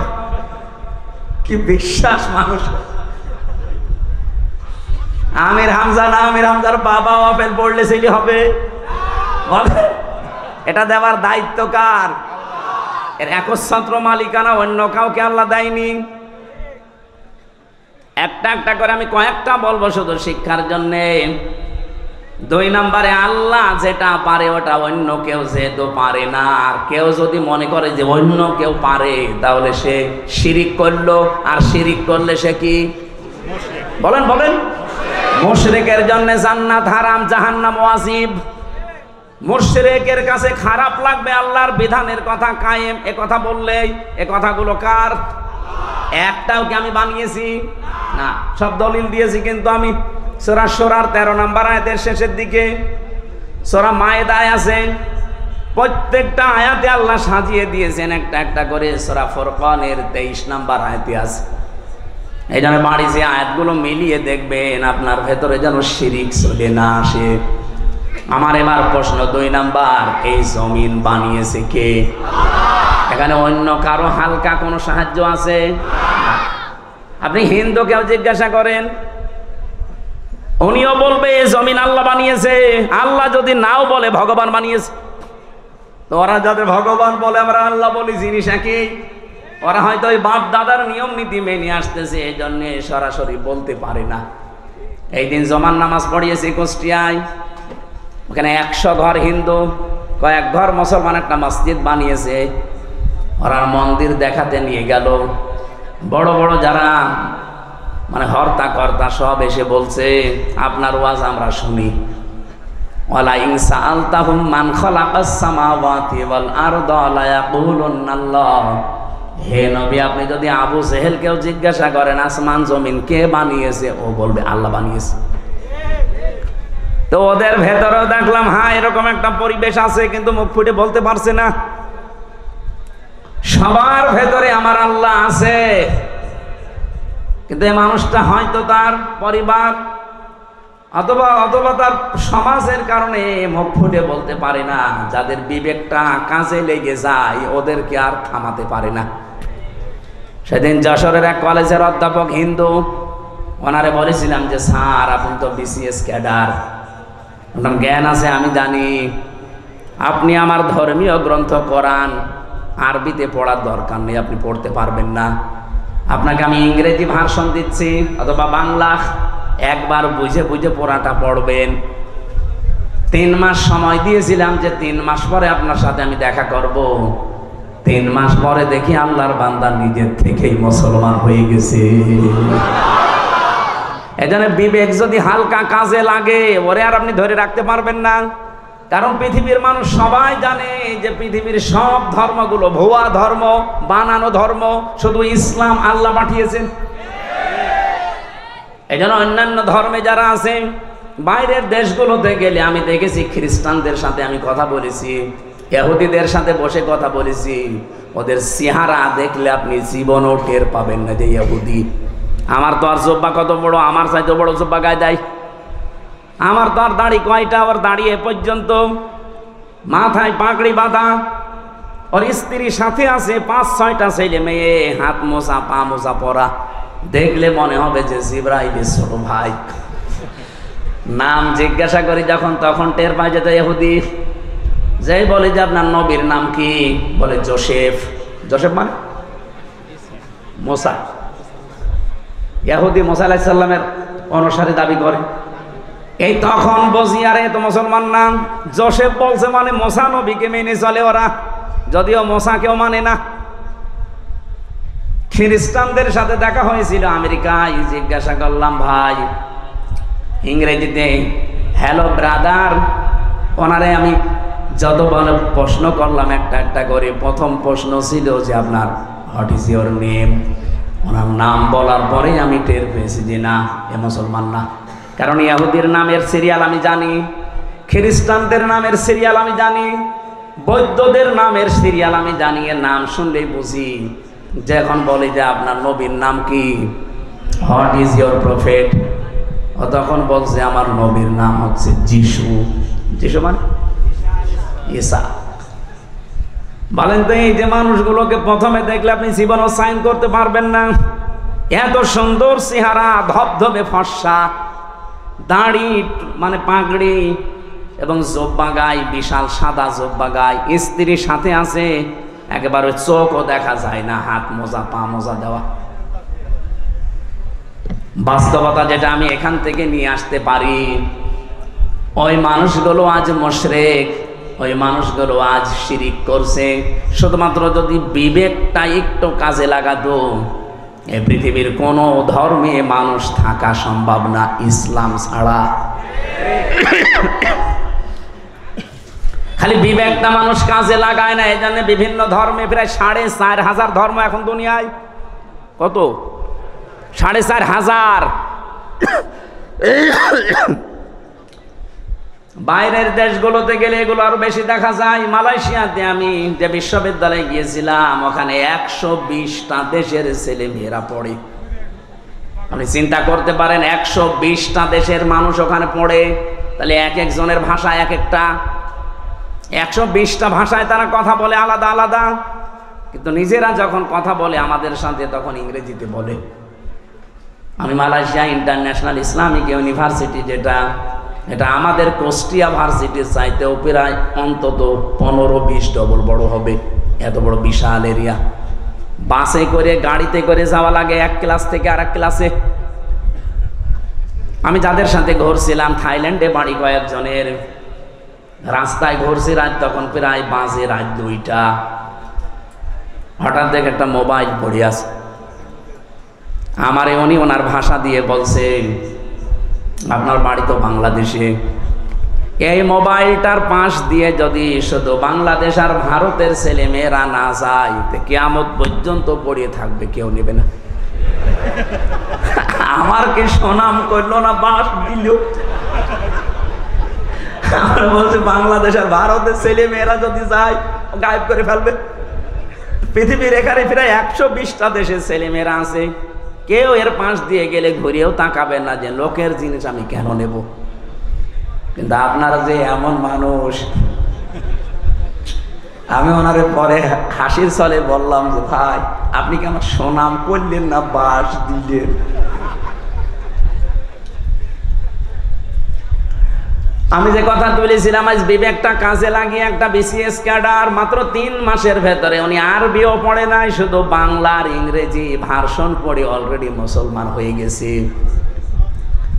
কি বিশ্বাস মানুষ! আমির হামজা না, আমির হামজার বাবা আপেল পড়লে ছেলে হবে? এটা দেওয়ার দায়িত্ব কার? এর একচ্ছত্র মালিকানা অন্য কাউকে আল্লাহ দেয়নি। একটা একটা করে আমি কয়েকটা বলবো শুধু শিক্ষার জন্যে। 2 নম্বরে, আল্লাহ যেটা পারে ওটা অন্য কেউ যেহেতু পারে না। আর কেউ যদি মনে করে যে অন্য কেউ পারে, তাহলে সে শিরিক করলো। আর শিরিক করলে সে কি? বলেন বলেন। মুশরিকের জন্য জান্নাত হারাম, জাহান্নাম ওয়াজিব। মুশরিকের কাছে খারাপ লাগবে আল্লাহর বিধানের কথা কায়েম এ কথা বললেই। এ কথাগুলো কার? একটাও কি আমি বানিয়েছি? না, সব দলিল দিয়েছি। কিন্তু আমি সূরা শুরার 13 নম্বর আয়াতের শেষের দিকে, সূরা মায়েদায় আছে, প্রত্যেকটা আয়াতে আল্লাহ সাজিয়ে দিয়েছেন একটা একটা করে। সূরা ফুরকানের 23 নম্বর আয়াতে আছে। এই জন্য বাড়ি যে আয়াতগুলো মিলিয়ে দেখবেন আপনার ভেতরে যেন শিরিক চলে না আসে। আমার এবার প্রশ্ন 2 নাম্বার, এই জমিন বানিয়েছে কে? এখানে অন্য কারো হালকা কোনো সাহায্য আছে? আপনি হিন্দুকেও জিজ্ঞাসা করেন, উনিও বলবে এই জমিন আল্লাহ বানিয়েছে। আল্লাহ যদি নাও বলে ভগবান বানিয়েছে, তো ওরা যাদের ভগবান বলে আমরা আল্লাহ বলি, জিনিস একই। ওরা হয়তো ওই বাপ দাদার নিয়ম নীতি মেনে আসতেছে, এই জন্য সরাসরি বলতে পারে না। এই দিন জমান নামাজ পড়িয়েছি কুষ্টিয়ায়, ওখানে 100 ঘর হিন্দু, কয়েক ঘর মুসলমান একটা মসজিদ বানিয়েছে। ওরা মন্দির দেখাতে নিয়ে গেল, বড় বড় যারা মানে হর্তা কর্তা সব এসে বলছে আপনার ওয়াজ আমরা শুনি। ওয়ালা ইন সাআলতাহুম মান খালাকাস সামাওয়াতি ওয়াল আরদা লা ইয়াকুলুনাল্লাহ। হে নবী, আপনি যদি আবু জেহেলকেও জিজ্ঞাসা করেন আসমান জমিন কে বানিয়েছে, ও বলবে আল্লাহ বানিয়েছে। তো ওদের ভেতরেও দেখলাম হ্যাঁ এরকম একটা পরিবেশ আছে, কিন্তু মুখ ফুটে বলতে পারছে না। সবার ভেতরে আমার আল্লাহ আছে, কিন্তু এই মানুষটা হয়তো তার পরিবার অথবা তার সমাজের কারণে মুখ ফুটে বলতে পারে না। যাদের বিবেকটা কাজে লেগে যায় ওদেরকে আর থামাতে পারে না। সেদিন যশোরের এক কলেজের অধ্যাপক হিন্দু, ওনারে বলেছিলাম যে স্যার আপনি তো বিসিএস ক্যাডার, ওনার জ্ঞান আছে আমি জানি, আপনি আমার ধর্মীয় গ্রন্থ কোরআন আরবিতে পড়ার দরকার নেই, আপনি পড়তে পারবেন না, আপনাকে আমি ইংরেজি ভার্সন দিচ্ছি অথবা বাংলা, একবার বুঝে বুঝে পড়াটা পড়বেন। 3 মাস সময় দিয়েছিলাম যে 3 মাস পরে আপনার সাথে আমি দেখা করব। 3 মাস পরে দেখি আল্লাহর বান্দা নিজের থেকেই মুসলমান হয়ে গেছে। এজন্য বিবেক যদি হালকা কাজে লাগে ওরে আর আপনি ধরে রাখতে পারবেন না। কারণ পৃথিবীর মানুষ সবাই জানে যে পৃথিবীর সব ধর্মগুলো ভুয়া ধর্ম, বানানো ধর্ম, শুধু ইসলাম আল্লাহ পাঠিয়েছেন। এই জন্য অন্যান্য ধর্মে যারা আছে বাইরের দেশগুলোতে গেলে আমি দেখেছি খ্রিস্টানদের সাথে আমি কথা বলেছি, ইহুদিদের সাথে বসে কথা বলেছি, ওদের চেহারা দেখলে আপনি জীবনও টের পাবেন না যে ইহুদি। আমার তো আর জব্বা কত বড়, আমার চাইতে বড় জব্বা গায়ে দেয়। আমার তো আর দাড়ি কয়টা, আবার দাঁড়িয়ে পর্যন্ত, মাথায় পাগড়ি বাঁধা, ওর স্ত্রীর সাথে আছে 5-6টা ছেলে মেয়ে, হাত মোজা পা মোজা পরা, দেখলে মনে হবে যে জিবরাইলের ছোট ভাই। নাম জিজ্ঞাসা করি যখন, তখন টের পাই যেত ইহুদি। যেই বলে যে আপনার নবীর নাম কি, বলে জোসেফ। জোসেফ মানে মোসা। ইহুদি মোসা আলাইহিস সালামের অনুসারী দাবি করে। এই তখন বুঝি আরে তো মুসলমান নাম। জোসেফ বলছে মানে মোসা নবীকে মেনে চলে ওরা, যদিও মোসা কেউ মানে না। খ্রিস্টানদের সাথে দেখা হয়েছিল আমেরিকায়, জিজ্ঞাসা করলাম ভাই ইংরেজিতে হ্যালো ব্রাদার, ওনারে আমি যত বলে প্রশ্ন করলাম একটা একটা করে। প্রথম প্রশ্ন ছিল যে আপনার হোয়াট ইজ ইউর নেম। ওনার নাম বলার পরেই আমি টের পেয়েছি যে না এ মুসলমান না। কারণ ইহুদির নামের সিরিয়াল আমি জানি, খ্রিস্টানদের নামের সিরিয়াল আমি জানি, বৌদ্ধদের নামের সিরিয়াল আমি জানি। এর নাম শুনলেই বুঝি। যখন বলে যে আপনার নবীর নাম কি, হোয়াট ইজ ইউর প্রফেট, ও তখন বলছে আমার নবীর নাম হচ্ছে যিশু। যিশু মানে ঈসা। বলেন তো এই যে মানুষগুলোকে প্রথমে দেখলে আপনি জীবনও সাইন করতে পারবেন না। এত সুন্দর চেহারা, ধবধবে ফর্সা, দাড়ি মানে পাগড়ি এবং জব্বা গায়ে, বিশাল সাদা জব্বা গায়ে, স্ত্রীর সাথে আছে, একেবারে চোখও দেখা যায় না, হাত মোজা পা মোজা দেওয়া। বাস্তবতা যেটা আমি এখান থেকে নিয়ে আসতে পারি, ওই মানুষগুলো আজ মুশরিক, ওই মানুষগুলো আজ শিরিক করছে। শুধুমাত্র যদি বিবেকটা একটু কাজে লাগাতো, এই পৃথিবীর কোনো ধর্মে মানুষ থাকা সম্ভব না ইসলাম ছাড়া। খালি বিবেকটা মানুষ কাজে লাগায় না, এই জন্য বিভিন্ন ধর্মে প্রায় 4,500 ধর্ম এখন দুনিয়ায়। কত? 4,500। বাইরের দেশগুলোতে গেলে এগুলো আরো বেশি দেখা যায়। মালয়েশিয়াতে আমি যে বিশ্ববিদ্যালয়ে গিয়েছিলাম, ওখানে 120টা দেশের ছেলে মেয়েরা পড়ে। আপনি চিন্তা করতে পারেন 120টা দেশের মানুষ ওখানে পড়ে, তাহলে এক একজনের ভাষা এক একটা, 120টা ভাষায় তারা কথা বলে আলাদা আলাদা, কিন্তু নিজেরা যখন কথা বলে আমাদের সাথে তখন ইংরেজিতে বলে। আমি মালয়েশিয়া ইন্টারন্যাশনাল ইসলামিক ইউনিভার্সিটি যেটা, এটা আমাদের কুষ্টিয়া ভার্সিটির চাইতেও প্রায় অন্তত 15-20 ডবল বড় হবে, এত বড় বিশাল এরিয়া। বাসে করে গাড়িতে করে যাওয়া লাগে এক ক্লাস থেকে আরেক ক্লাসে। আমি যাদের সাথে ঘুরছিলাম থাইল্যান্ডে বাড়ি কয়েকজনের, রাস্তায় ঘুরছি রাত তখন প্রায় বাজে রাত 2টা। হঠাৎ দেখে একটা মোবাইল পড়ে আছে, আমারে উনি ওনার ভাষা দিয়ে বলছে আপনার বাড়ি তো বাংলাদেশে, এই মোবাইলটার পাশ দিয়ে যদি শুধু বাংলাদেশ আর ভারতের ছেলে মেয়েরা না যায় তো কিয়ামত পর্যন্ত পড়ে থাকবে, কেউ নেবে না। আমার কি সুনাম করলো না, বাস দিল। আমার বলছে বাংলাদেশ আর ভারতের ছেলে মেয়েরা যদি যায় গায়েব করে ফেলবে। পৃথিবীর এখানে প্রায় 120টা দেশের ছেলে মেয়েরা আছে, কেউ এর পাশ দিয়ে গেলে ঘুরেও তাকাবে না যে লোকের জিনিস আমি কেন নেব। কিন্তু আপনারা যে এমন মানুষ, আমি ওনারে পরে হাসির ছলে বললাম যে ভাই আপনি কি আমার সুনাম করলেন না বাস দিলেন। আমি যে কথা তুলেছিলাম আজ বিবেকটা কাজে লাগিয়ে একটা বিসিএস ক্যাডার মাত্র 3 মাসের ভেতরে, উনি আরবিও পড়ে নাই, শুধু বাংলা আর ইংরেজি ভার্সন পড়ে অলরেডি মুসলমান হয়ে গেছে।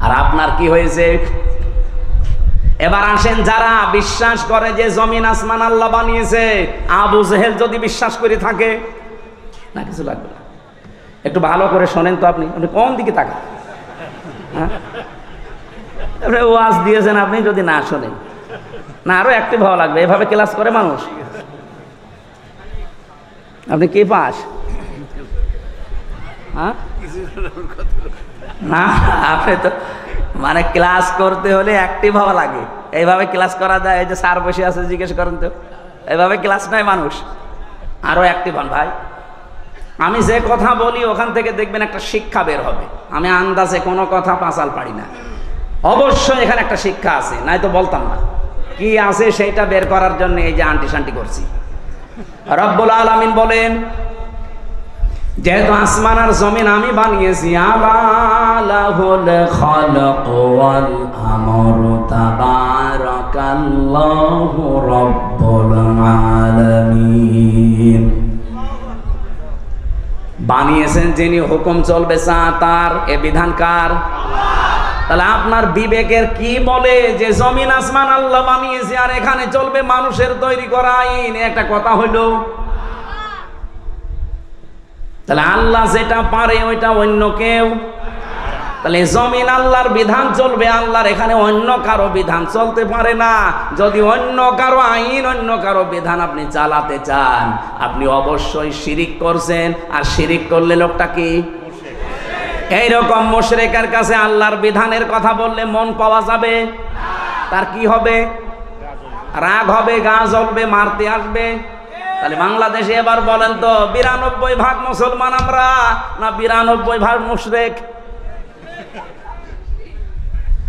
আর আপনার কি হয়েছে? এবার আসেন যারা বিশ্বাস করে যে জমিন আসমান আল্লাহ বানিয়েছে, আবু জেহেল যদি বিশ্বাস করে থাকে, না কিছু লাগবে না, একটু ভালো করে শোনেন তো। আপনি কোন দিকে তাকান? হ্যাঁ, ওয়াজ দিয়েছেন আপনি, যদি না শোনেন না আরো অ্যাক্টিভ হওয়া লাগবে। এভাবে ক্লাস করে মানুষ? আপনি কি পাস? হ্যাঁ না, আপনি তো মানে ক্লাস করতে হলে অ্যাক্টিভ হওয়া লাগে। এইভাবে ক্লাস করা যায়? এই যে স্যার বসে আছে জিজ্ঞেস করেন তো, এইভাবে ক্লাস নয় মানুষ, আরো অ্যাক্টিভ হন ভাই। আমি যে কথা বলি ওখান থেকে দেখবেন একটা শিক্ষা বের হবে। আমি আন্দাজে কোনো কথা পাঁচাল পারি না, অবশ্যই এখানে একটা শিক্ষা আছে, নাই তো বলতাম না। কি আছে সেইটা বের করার জন্য এই যে আন্টি শান্টি করছি। রব্বুল আলামিন বলেন, যেহেতু আসমান আর জমিন আমি বানিয়েছি, আলাহুল খালাক ওয়াল আমরু তাবারাকাল্লাহু রাব্বুল আলামিন। বানিয়েছেন যিনি, হুকুম চলবে তার, এ বিধান কার? তাহলে আপনার বিবেকের কি বলে যে জমিন আসমান আল্লাহ বানিয়েছে আর এখানে চলবে মানুষের তৈরি করা আইন? একটা কথা হইল। তাহলে আল্লাহ যেটা পারে ওইটা অন্য কেউ, তাহলে জমিন আল্লাহর বিধান চলবে, আল্লাহর এখানে অন্য কারো বিধান চলতে পারে না। যদি অন্য কারো আইন, অন্য কারো বিধান আপনি চালাতে চান, আপনি অবশ্যই শিরিক করছেন। আর শিরিক করলে লোকটা কি? এইরকম মুশরিকের কাছে আল্লাহর বিধানের কথা বললে মন পাওয়া যাবে? তার কি হবে? রাগ হবে, গা জ্বলবে, মারতে আসবে। তাহলে বাংলাদেশে এবার বলেন তো 92% মুসলমান আমরা না 92% মুশরিক?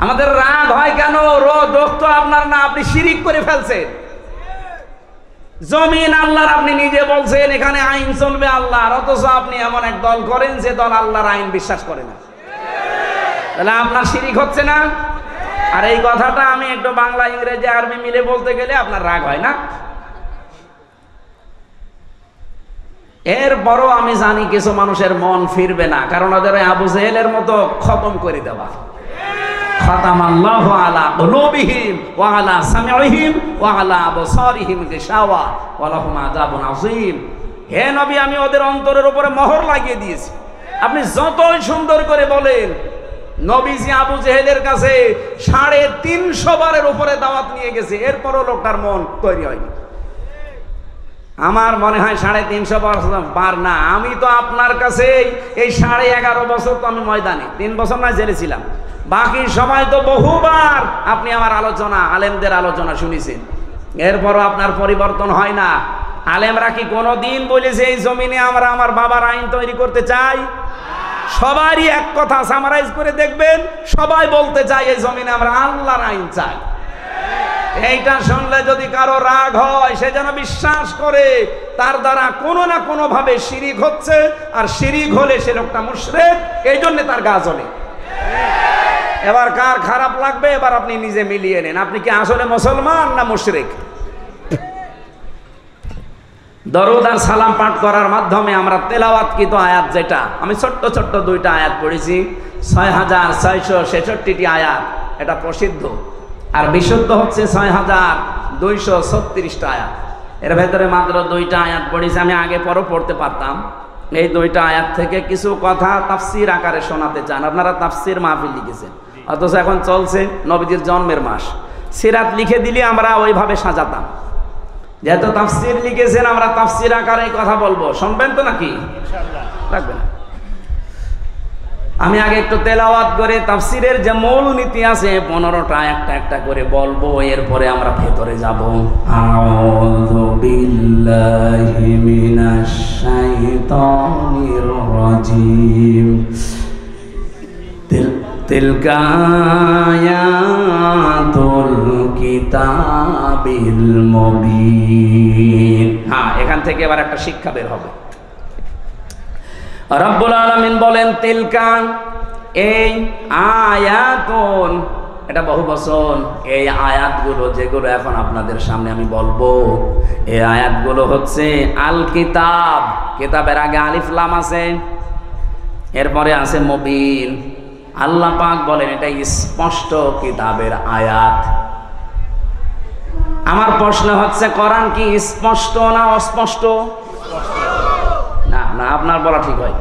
আমাদের রাগ হয় কেন? দোষ তো আপনার না, আপনি শিরিক করে ফেলছেন। জমিন আল্লাহর, আপনি নিজে বলছেন এখানে আইন চলবে আল্লাহর, অথচ আপনি এমন এক দল করেন যে দল আল্লাহর আইন বিশ্বাস করে না। তাহলে আপনার শিরিক হচ্ছে না? আর এই কথাটা আমি একটু বাংলা ইংরেজি আরবি মিলে বলতে গেলে আপনার রাগ হয় না? এরপরও আমি জানি কিছু মানুষের মন ফিরবে না, কারণ ওদের আবু জেহেলের মতো খতম করে দেওয়া। খাতামাল্লাহু আলা কুলুবিহিম ওয়া আলা সামিইহিম ওয়া আলা আবসারিহিম গিশাওয়া ওয়া লাহুম আযাবুন আযীম। হে নবী, আমি ওদের অন্তরের উপরে মোহর লাগিয়ে দিয়েছি। আপনি যতই সুন্দর করে বলেন, নবীজি আবু জেহেলের কাছে 350 বারের উপরে দাওয়াত নিয়ে গেছে, এরপরও লোকটার মন তৈরি হয়নি। আমার মনে হয় 350 বার না, আমি তো আপনার কাছে এই 11.5 বছর তো আমি ময়দানে, 3 বছর না জেলে ছিলাম, বাকি সময় তো বহুবার আপনি আমার আলোচনা, আলেমদের আলোচনা শুনেছেন, এরপরও আপনার পরিবর্তন হয় না। আলেমরা কি কোনোদিন বলেছে এই জমিনে আমরা আমার বাবার আইন তৈরি করতে চাই? সবারই এক কথা সামারাইজ করে দেখবেন, সবাই বলতে চায় এই জমিনে আমরা আল্লাহর আইন চাই। এইটা শুনলে যদি কারো রাগ হয়, সে যেন বিশ্বাস করে তার দ্বারা কোনো না কোনো ভাবে শিরিক হচ্ছে, আর শিরিক হলে সে লোকটা মুশরিক, এই জন্য তার গা জ্বলে। এবার কার খারাপ লাগবে এবার আপনি নিজে মিলিয়ে নেন, আপনি কি আসলে মুসলমান না মুশরিক। দরুদ আর সালাম পাঠ করার মাধ্যমে আমরা তেলাওয়াতকৃত আয়াত, যেটা আমি ছোট্ট ছোট্ট দুইটা আয়াত পড়েছি, 6666টি আয়াত, এটা প্রসিদ্ধ, আর বিশুদ্ধ হচ্ছে 6236টা আয়াত। এর ভেতরে মাত্র দুইটা আয়াত পড়েছি, আমি আগে পরও পড়তে পারতাম। এই দুইটা আয়াত থেকে কিছু কথা তাফসির আকারে শোনাতে চান। আপনারা তাফসির মাহফিল লিখেছেন, অথচ এখন চলছে নবীজির জন্মের মাস, সিরাত লিখে দিলে আমরা ওইভাবে সাজাতাম। যেহেতু তাফসির লিখেছেন, আমরা তাফসির আকারে কথা বলবো, শুনবেন তো নাকি? রাখবেন। আমি আগে একটু তেলাওয়াত করে তাফসিরের যে মূল নীতি আছে 15টা একটা একটা করে বলবো, এরপরে আমরা ভেতরে যাব। আউযু বিল্লাহি মিনাশ শাইতানির রাজিম। তিলকা আয়াতুল কিতাবিল মুবিন। হ্যাঁ, এখান থেকে এবার একটা শিক্ষা বের হবে। রব্বুল আলামিন বলেন তিলকা, এই আয়াতুন, এটা বহু বচন। এই আয়াতগুলো যেগুলো এখন আপনাদের সামনে আমি বলবো, এই আয়াতগুলো হচ্ছে আল কিতাব। কিতাবের আগে আলিফ লাম আছে, এরপরে আছে মুবিন। আল্লাহ পাক বলেন এটা স্পষ্ট কিতাবের আয়াত। আমার প্রশ্ন হচ্ছে, কোরআন কি স্পষ্ট না অস্পষ্ট? না না, আপনার বলা ঠিক হয়।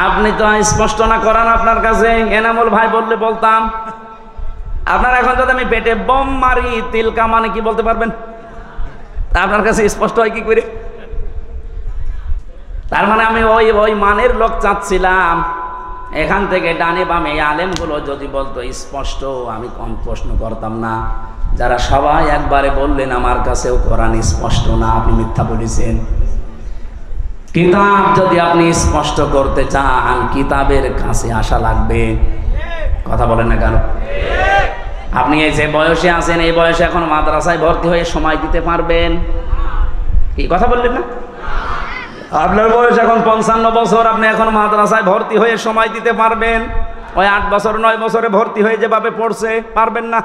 আপনি তো স্পষ্ট না কোরআন আপনার কাছে, এনামুল ভাই বললে বলতাম। আপনার এখন যদি আমি পেটে বোম মারি, তিলকা মানে কি বলতে পারবেন? আপনার কাছে স্পষ্ট হয় কি করে? তার মানে আমি ওই মানের লোক চাচ্ছিলাম। এখান থেকে ডানে বামে আলেমগুলো যদি বলতো স্পষ্ট, আমি কম প্রশ্ন করতাম না। যারা সবাই একবারে বললেন আমার কাছেও কোরআন স্পষ্ট না, আপনি মিথ্যা বলেছেন। কিতাব যদি আপনি স্পষ্ট করতে চান, কিতাবের কাছে আসা লাগবে। কথা বলেন না কেন? আপনি এই যে বয়সে আছেন, এই বয়সে এখন মাদ্রাসায় ভর্তি হয়ে সময় দিতে পারবেন? কি কথা বললেন না? আপনার বয়স এখন 55 বছর, আপনি এখন মাদ্রাসায় ভর্তি হয়ে সময় দিতে পারবেন? ওই 8 বছর 9 বছরে ভর্তি হয়ে যেভাবে পড়ছে, পারবেন না।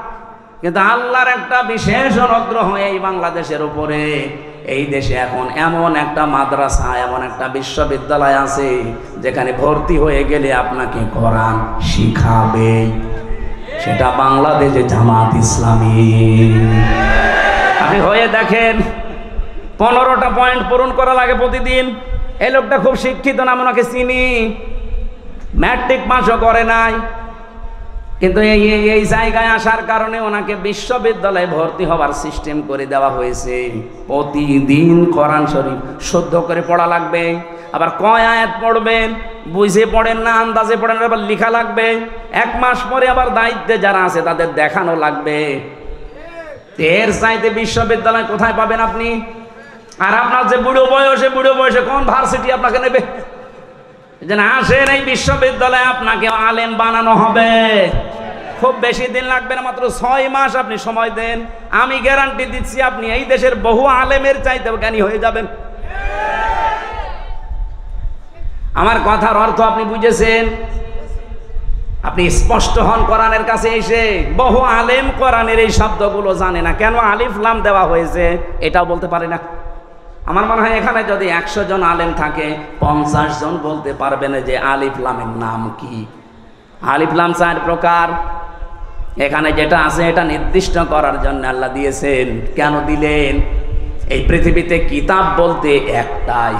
কিন্তু আল্লাহর একটা বিশেষ অনুগ্রহ এই বাংলাদেশের উপরে। এই দেশে এখন এমন একটা মাদ্রাসা, এমন একটা বিশ্ববিদ্যালয় আছে যেখানে ভর্তি হয়ে গেলে আপনাকে কোরআন শিখাবে। সেটা বাংলাদেশে জামাত ইসলামী। আপনি হয়ে দেখেন, 15টা পয়েন্ট পূরণ করা লাগে প্রতিদিন। এই লোকটা খুব শিক্ষিত না, আমি ওনাকে চিনি, ম্যাট্রিক পাসও করে নাই, কিন্তু এই জায়গায় আসার কারণে ওনাকে বিশ্ববিদ্যালয়ে ভর্তি হওয়ার সিস্টেম করে দেওয়া হয়েছে। প্রতিদিন কোরআন শরীফ শুদ্ধ করে পড়া লাগবে। আবার কয় আয়াত পড়বেন, বুঝে পড়েন না, আন্দাজে পড়েন, আবার লেখা লাগবে। 1 মাস পরে আবার দায়িত্বে যারা আছে তাদের দেখানো লাগবে। এর চাইতে বিশ্ববিদ্যালয় কোথায় পাবেন আপনি? আর আপনার যে বুড়ো বয়সে কোন ভার্সিটি আপনাকে নেবে? যেন আসেন এই বিশ্ববিদ্যালয়ে, আপনাকে আলেম বানানো হবে। খুব বেশি দিন লাগবে না, মাত্র 6 মাস আপনি সময় দেন, আমি গ্যারান্টি দিচ্ছি আপনি এই দেশের বহু আলেমের চাইতে জ্ঞানী হয়ে যাবেন। আমার কথার অর্থ আপনি বুঝেছেন? আপনি স্পষ্ট হন কোরআনের কাছে এসে। বহু আলেম কোরআনের এই শব্দগুলো জানে না, কেন আলিফ লাম দেওয়া হয়েছে এটাও বলতে পারে না। আমার মনে হয় এখানে যদি 100 জন আলেম থাকে, 50 জন বলতে পারবে না যে আলিফ লামের নাম কি। আলিফ লাম 4 প্রকার। এখানে যেটা আছে এটা নির্দিষ্ট করার জন্য আল্লাহ দিয়েছেন। কেন দিলেন? এই পৃথিবীতে কিতাব বলতে একটাই,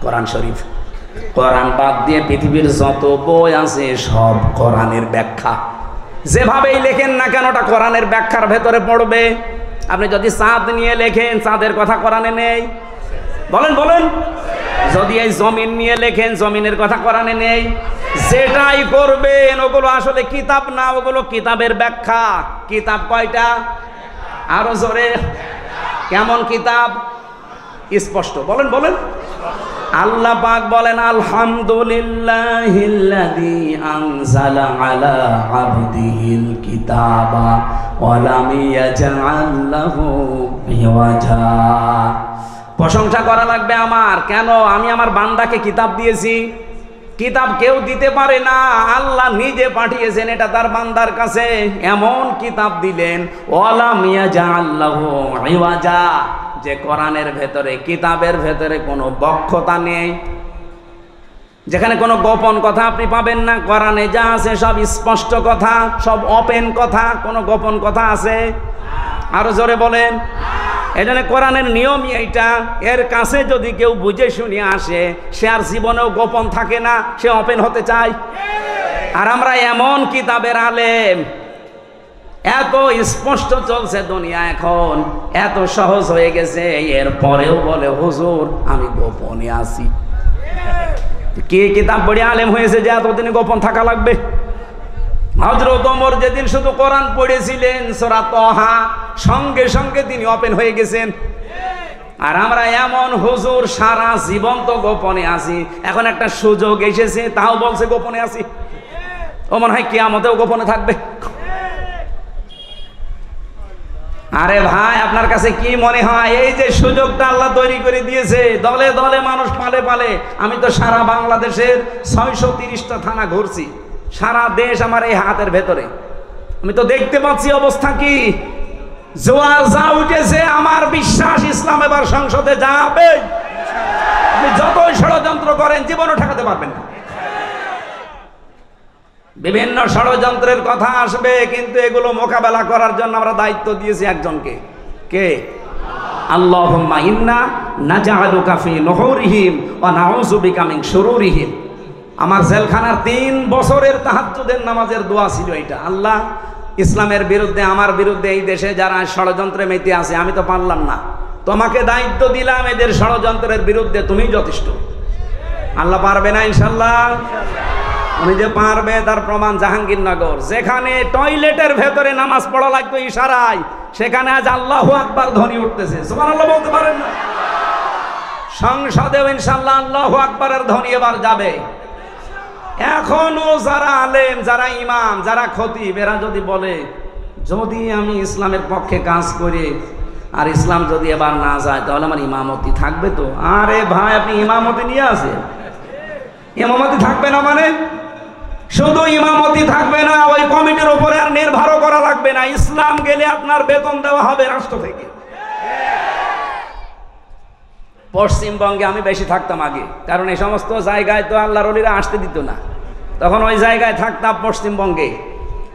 কোরআন শরীফ। কোরআন বাদ দিয়ে পৃথিবীর যত বই আছে সব কোরআনের ব্যাখ্যা। যেভাবেই লেখেন না কেন ওটা কোরআনের ব্যাখ্যার ভেতরে পড়বে। আপনি যদি চাঁদ নিয়ে লেখেন, চাঁদের কথা কোরআনে নেই, বলেন বলেন। যদি এই জমিন নিয়ে লেখেন, জমিনের কথা কোরআনে নেই। যেটাই করবেন ওগুলো আসলে কিতাব না, ওগুলো কিতাবের ব্যাখ্যা। কিতাব কয়টা? আরো জোরে। কেমন কিতাব? স্পষ্ট। বলেন বলেন। আল্লাহ পাক বলেন আলহামদুলিল্লাহিল্লাযী আনজালা আলা আবদিহিল কিতাবা ওয়া লাম ইয়াজআল লাহু ইওয়াজা। প্রশংসা করা লাগবে আমার, কেন? আমি আমার বান্দাকে কিতাব দিয়েছি। কিতাব কেউ দিতে পারে না, আল্লাহ নিজে পাঠিয়েছেন এটা তার বান্দার কাছে। এমন কিতাব দিলেন ওয়া লাম ইয়াজআল লাহু ইওয়াজা, যে কোরআনের ভেতরে, কিতাবের ভেতরে কোনো বক্ষতা নেই, যেখানে কোনো গোপন কথা আপনি পাবেন না। কোরআনে যা আছে সব স্পষ্ট কথা, সব ওপেন কথা, কোনো গোপন কথা আছে? আরো জোরে বলেন। এজন্য কোরআনের নিয়মই এইটা, এর কাছে যদি কেউ বুঝে শুনে আসে, সে আর জীবনেও গোপন থাকে না, সে ওপেন হতে চায়। আর আমরা এমন কিতাবের আলেম, এত স্পষ্ট চলছে দুনিয়া এখন, এত সহজ হয়ে গেছে, এরপরেও বলে হুজুর আমি গোপনে আছি। কে কিতাব পড়ে আলেম হয়েছে যে এতদিনে গোপন থাকা লাগবে? হযরত ওমর যেদিন শুধু কোরআন পড়েছিলেন সূরা তাহা, সঙ্গে সঙ্গে তিনি ওপেন হয়ে গেছেন। আর আমরা এমন হুজুর সারা জীবন তো গোপনে আছি, এখন একটা সুযোগ এসেছে তাও বলছে গোপনে আছি। ও মনে হয় কিয়ামতেও গোপনে থাকবে। আরে ভাই, আপনার কাছে কি মনে হয় এই যে সুযোগটা আল্লাহ তৈরি করে দিয়েছে, দলে দলে মানুষ পালে পালে? আমি তো সারা বাংলাদেশের 630টা থানা ঘুরছি, সারা দেশ আমার এই হাতের ভেতরে, আমি তো দেখতে পাচ্ছি অবস্থা কি। জোয়ার যা উঠেছে, আমার বিশ্বাস ইসলাম এবার সংসদে যাবে। আপনি যতই ষড়যন্ত্র করেন জীবনও ঠেকাতে পারবেন না। বিভিন্ন ষড়যন্ত্রের কথা আসবে, কিন্তু এগুলো মোকাবেলা করার জন্য আমরা দায়িত্ব দিয়েছি একজনকে। কে? আল্লাহুম্মা ইন্না নাজআলুকা ফি নুহুরিহিম ওয়া নাউযু বিকা মিন শুরুরিহিম। আমার জেলখানার 3 বছরের তাহাজ্জুদের নামাজের দোয়া ছিল এটা। আল্লাহ, ইসলামের বিরুদ্ধে, আমার বিরুদ্ধে এই দেশে যারা ষড়যন্ত্রে মেতে আছে, আমি তো পারলাম না, তোমাকে দায়িত্ব দিলাম এদের ষড়যন্ত্রের বিরুদ্ধে, তুমিই যথেষ্ট। আল্লাহ পারবে না ইনশাআল্লাহ? উনি যে পারবে তার প্রমাণ জাহাঙ্গীরনগর, যেখানে টয়লেটের ভেতরে নামাজ পড়া লাগতো ইশারায়, সেখানে আজ আল্লাহু আকবার ধ্বনি উঠতেছে। সুবহানাল্লাহ বলতে পারেন না? সংসদেও ইনশাআল্লাহ আল্লাহু আকবারের ধ্বনি এবার যাবে। এখনো যারা আলেম, যারা ইমাম, যারা খতিব, এরা যদি বলে যদি আমি ইসলামের পক্ষে কাজ করি আর ইসলাম যদি এবার না যায়, তাহলে আমার ইমামতি থাকবে তো? আরে ভাই, আপনি ইমামতি নিয়ে আসেন, ইমামতি থাকবে না মানে? শুধু ইমামতি থাকবে না, ওই কমিটির উপরে আর নির্ভরও করা লাগবে না। ইসলাম গেলে আপনার বেতন দেওয়া হবে রাষ্ট্র থেকে। পশ্চিমবঙ্গে আমি বেশি থাকতাম আগে, কারণ এই সমস্ত জায়গায় তো আল্লাহর ওলিরা আসতে দিত না, তখন ওই জায়গায় থাকতাম পশ্চিমবঙ্গে।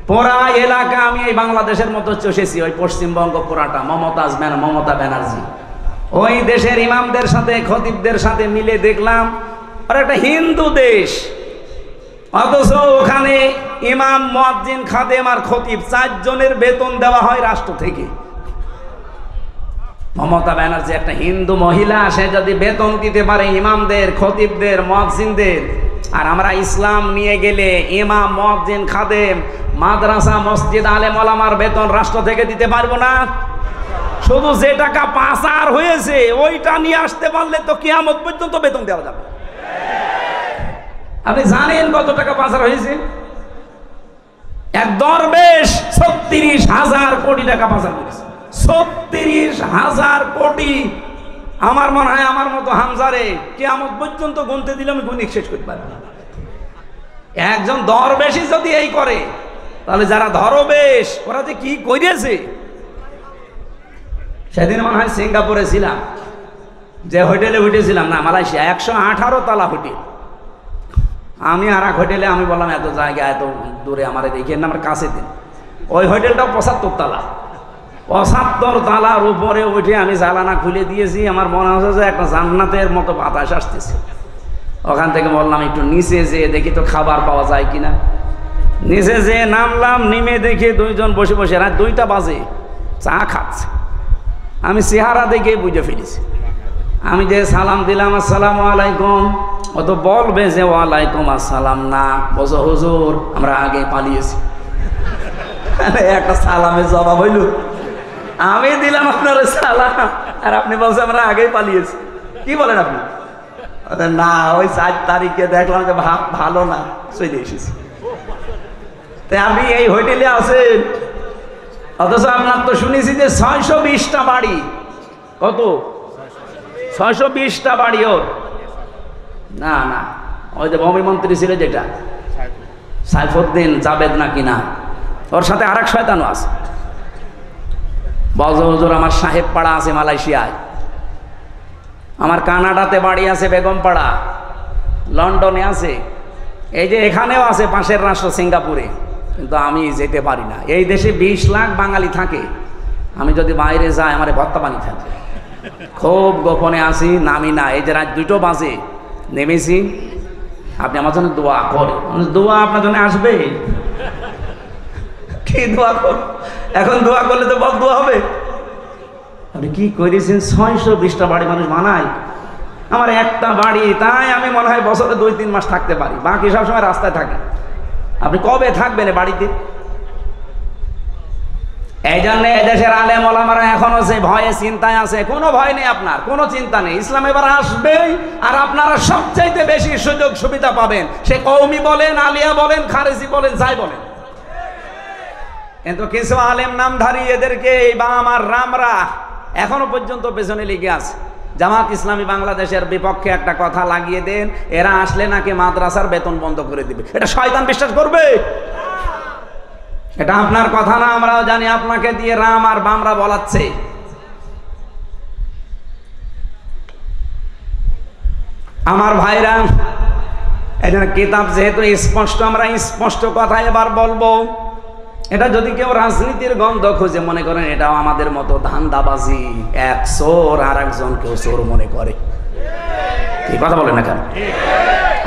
পুরা এলাকা আমি এই বাংলাদেশের মতো চষেছি, ওই পশ্চিমবঙ্গ পুরাটা। মমতা ব্যানার্জি ওই দেশের ইমামদের সাথে, খতিবদের সাথে মিলে দেখলাম আর একটা হিন্দু দেশ, অথচ ওখানে ইমাম, মুয়াজ্জিন, খাদেম আর খতিব 4 জনের বেতন দেওয়া হয় রাষ্ট্র থেকে। মমতা ব্যানার্জি একটা হিন্দু মহিলা, সে যদি বেতন দিতে পারে ইমামদের, খতিবদের, মুয়াজ্জিনদের, আর আমরা ইসলাম নিয়ে গেলে ইমাম, মুয়াজ্জিন, খাদেম, মাদ্রাসা, মসজিদ, আলেম ওলামার বেতন রাষ্ট্র থেকে দিতে পারবো না? শুধু যে টাকা পাচার হয়েছে ওইটা নিয়ে আসতে পারলে তো কিয়ামত পর্যন্ত বেতন দেওয়া যাবে। আপনি জানেন কত টাকা পাচার হয়েছে? এক দরবেশ 36,000 কোটি টাকা পাচার করেছে। 36,000 কোটি। আমার মনে হয় আমার মতো হামজারে কিয়ামত পর্যন্ত গুনতে দিলে আমি গুণিক শেষ করতে পারবো না। একজন দরবেশই যদি এই করে, তাহলে যারা দরবেশ ওরা যে কি করেছে। সেদিন মনে হয় সিঙ্গাপুরে ছিলাম, যে হোটেলে উঠেছিলাম, না মালয়েশিয়া, 118 তলা হোটেল। আমি আর এক হোটেলে, আমি বললাম এত জায়গা এত দূরে আমার দেখেন না, আমার কাছে দিন। ওই হোটেলটাও 75 তলা। 75 তালার উপরে উঠে আমি জানালা খুলে দিয়েছি, আমার মনে হচ্ছে যে একটা জান্নাতের মতো বাতাস আসতেছে। ওখান থেকে বললাম একটু নিচে যেয়ে দেখি তো খাবার পাওয়া যায় কিনা। নিচে যেয়ে নামলাম, নেমে দেখি 2 জন বসে বসে, রাত 2টা বাজে চা খাচ্ছে। আমি চেহারা দেখে বুঝে ফেলেছি। আমি যে সালাম দিলাম আসসালামু আলাইকুম, ও তো বলবে যে ওয়ালাইকুম আসসালাম না, বলছো হুজুর আমরা আগে পালিয়েছি। একটা সালামের জবাব হইল, আমি দিলাম আপনার সালাম আর আপনি বলছেন আমরা আগেই পালিয়েছি। কি বলেন আপনি? না, ওই 4 তারিখে দেখলাম যে ভালো না, চলে এসেছি। তাই আপনি এই হোটেলে আছেন, অথচ আপনার তো শুনেছি যে 620টা বাড়ি। কত? 620টা বাড়ি ওর। না না, ওই যে ভূমি মন্ত্রী ছিল যেটা সাইফুদ্দিন জাবেদ নাকি না, ওর সাথে আরেক শয়তানও আছে। বজর আমার সাহেব পাড়া আছে মালয়েশিয়ায়, আমার কানাডাতে বাড়ি আছে বেগমপাড়া, লন্ডনে আছে, এই যে এখানেও আছে পাশের রাষ্ট্র সিঙ্গাপুরে, কিন্তু আমি যেতে পারি না। এই দেশে 20 লাখ বাঙালি থাকে, আমি যদি বাইরে যাই আমার ভত্তা পানি থাকে। খুব গোপনে আসি, নামি না। এই যে রাত 2টো বাজে নেমেছি, আপনি আমার জন্য দোয়া করেন। দোয়া আপনার জন্য আসবে, কি দোয়া কর? এখন দোয়া করলে তো বদ দোয়া হবে। আপনি কি করেছেন? 620টা বাড়ি মানুষ বানায়, আমার একটা বাড়ি, তাই আমি মনে হয় বছরে 2-3 মাস থাকতে পারি, বাকি সবসময় রাস্তায় থাকি। আপনি কবে থাকবেন বাড়িতে? এই জন্য এদেশের আলেম ওলামারা এখনো সে ভয়ে চিন্তায় আছে। কোনো ভয় নেই, আপনার কোনো চিন্তা নেই। ইসলাম এবার আসবেই, আর আপনারা সবচাইতে বেশি সুযোগ সুবিধা পাবেন, সে কওমি বলেন, আলিয়া বলেন, খারেজি বলেন, যাই বলেন। কিন্তু কিছু আলেম নামধারী এদেরকে বা আমার রামরা এখনো পর্যন্ত পেছনে লেগে আছে। জামাত ইসলামী বাংলাদেশের বিপক্ষে একটা কথা লাগিয়ে দেন, এরা আসলে নাকি মাদ্রাসার বেতন বন্ধ করে দিবে। এটা শয়তান বিশ্বাস করবে? এটা আপনার কথা না, আমরাও জানি। আপনাকে দিয়ে রাম আর বামরা বলাচ্ছে। আমার ভাইরা, এখানে কিতাব যেহেতু স্পষ্ট, আমরা স্পষ্ট কথা এবার বলবো। এটা যদি কেউ রাজনীতির গন্ধ খুঁজে মনে করেন এটাও আমাদের মতো ধান্দাবাজি, এক চোর আর একজনকেও চোর মনে করে, কি কথা বলেন না কেন?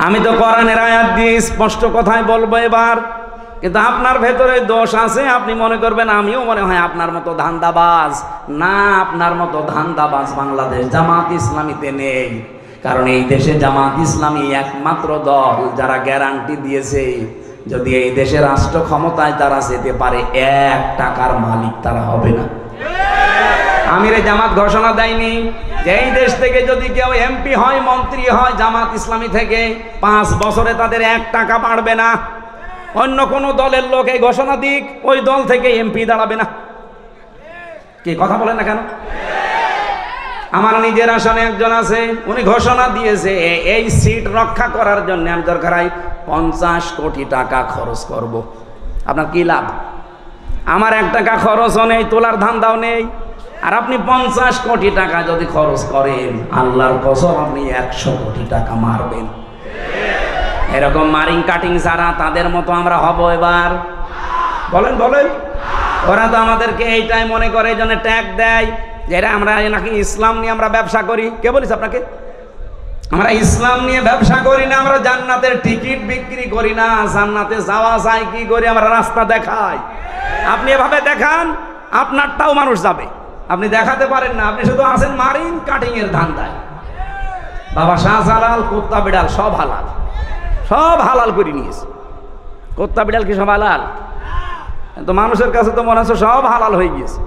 আমি তো কোরআনের আয়াত দিয়ে স্পষ্ট কথাই বলবো এবার। কিন্তু আপনার ভেতরে দোষ আছে, আপনি মনে করবেন আমিও মনে হয় আপনার মতো ধান্দাবাজ। না, আপনার মতো ধান্দাবাজ বাংলাদেশ জামাত ইসলামীতে নেই। কারণ এই দেশে জামাত ইসলামী একমাত্র দল যারা গ্যারান্টি দিয়েছে যদি এই দেশের রাষ্ট্র ক্ষমতায় তারা যেতে পারে, 1 টাকার মালিক তারা হবে না। আমিরে জামাত ঘোষণা দেয়নি যে এই দেশ থেকে যদি কেউ এমপি হয়, মন্ত্রী হয় জামাত ইসলামী থেকে, 5 বছরে তাদের 1 টাকা বাড়বে না। অন্য কোন দলের লোক এই ঘোষণা দিক, ওই দল থেকে এমপি দাঁড়াবে না। কি কথা বলেন না কেন? আমার নিজের আসনে একজন আছে, উনি ঘোষণা দিয়েছে এই সিট রক্ষা করার জন্য আমি দরকার হয় 50 কোটি টাকা খরচ করব। আপনার কি লাভ? আমার 1 টাকা খরচও নেই, তোলার ধান্দাও নেই। আর আপনি 50 কোটি টাকা যদি খরচ করেন, আল্লাহর কসম আপনি 100 কোটি টাকা মারবেন। এরকম মারিং কাটিং ছাড়া তাদের মতো আমরা হব এবার? বলেন বলেন। ওরা তো আমাদেরকে এইটাই মনে করে, এই জন্য ট্যাগ দেয় যে আমরা নাকি ইসলাম নিয়ে আমরা ব্যবসা করি। কে বলিস আপনাকে? আমরা ইসলাম নিয়ে ব্যবসা করি না, আমরা জান্নাতের টিকিট বিক্রি করি না। জান্নাতে যাওয়া যায় কি করি? আমরা রাস্তা দেখাই। আপনি এভাবে দেখান, আপনারটাও মানুষ যাবে। আপনি দেখাতে পারেন না, আপনি শুধু আছেন মারিং কাটিং এর ধান্দায়। বাবা শাহজালাল, কুত্তা বিড়াল সব হালাল, সব হালাল করে নিয়েছে। কুত্তা বিড়াল কি সব হালাল? তো মানুষের কাছে তো মনে হচ্ছে সব হালাল হয়ে গিয়েছে।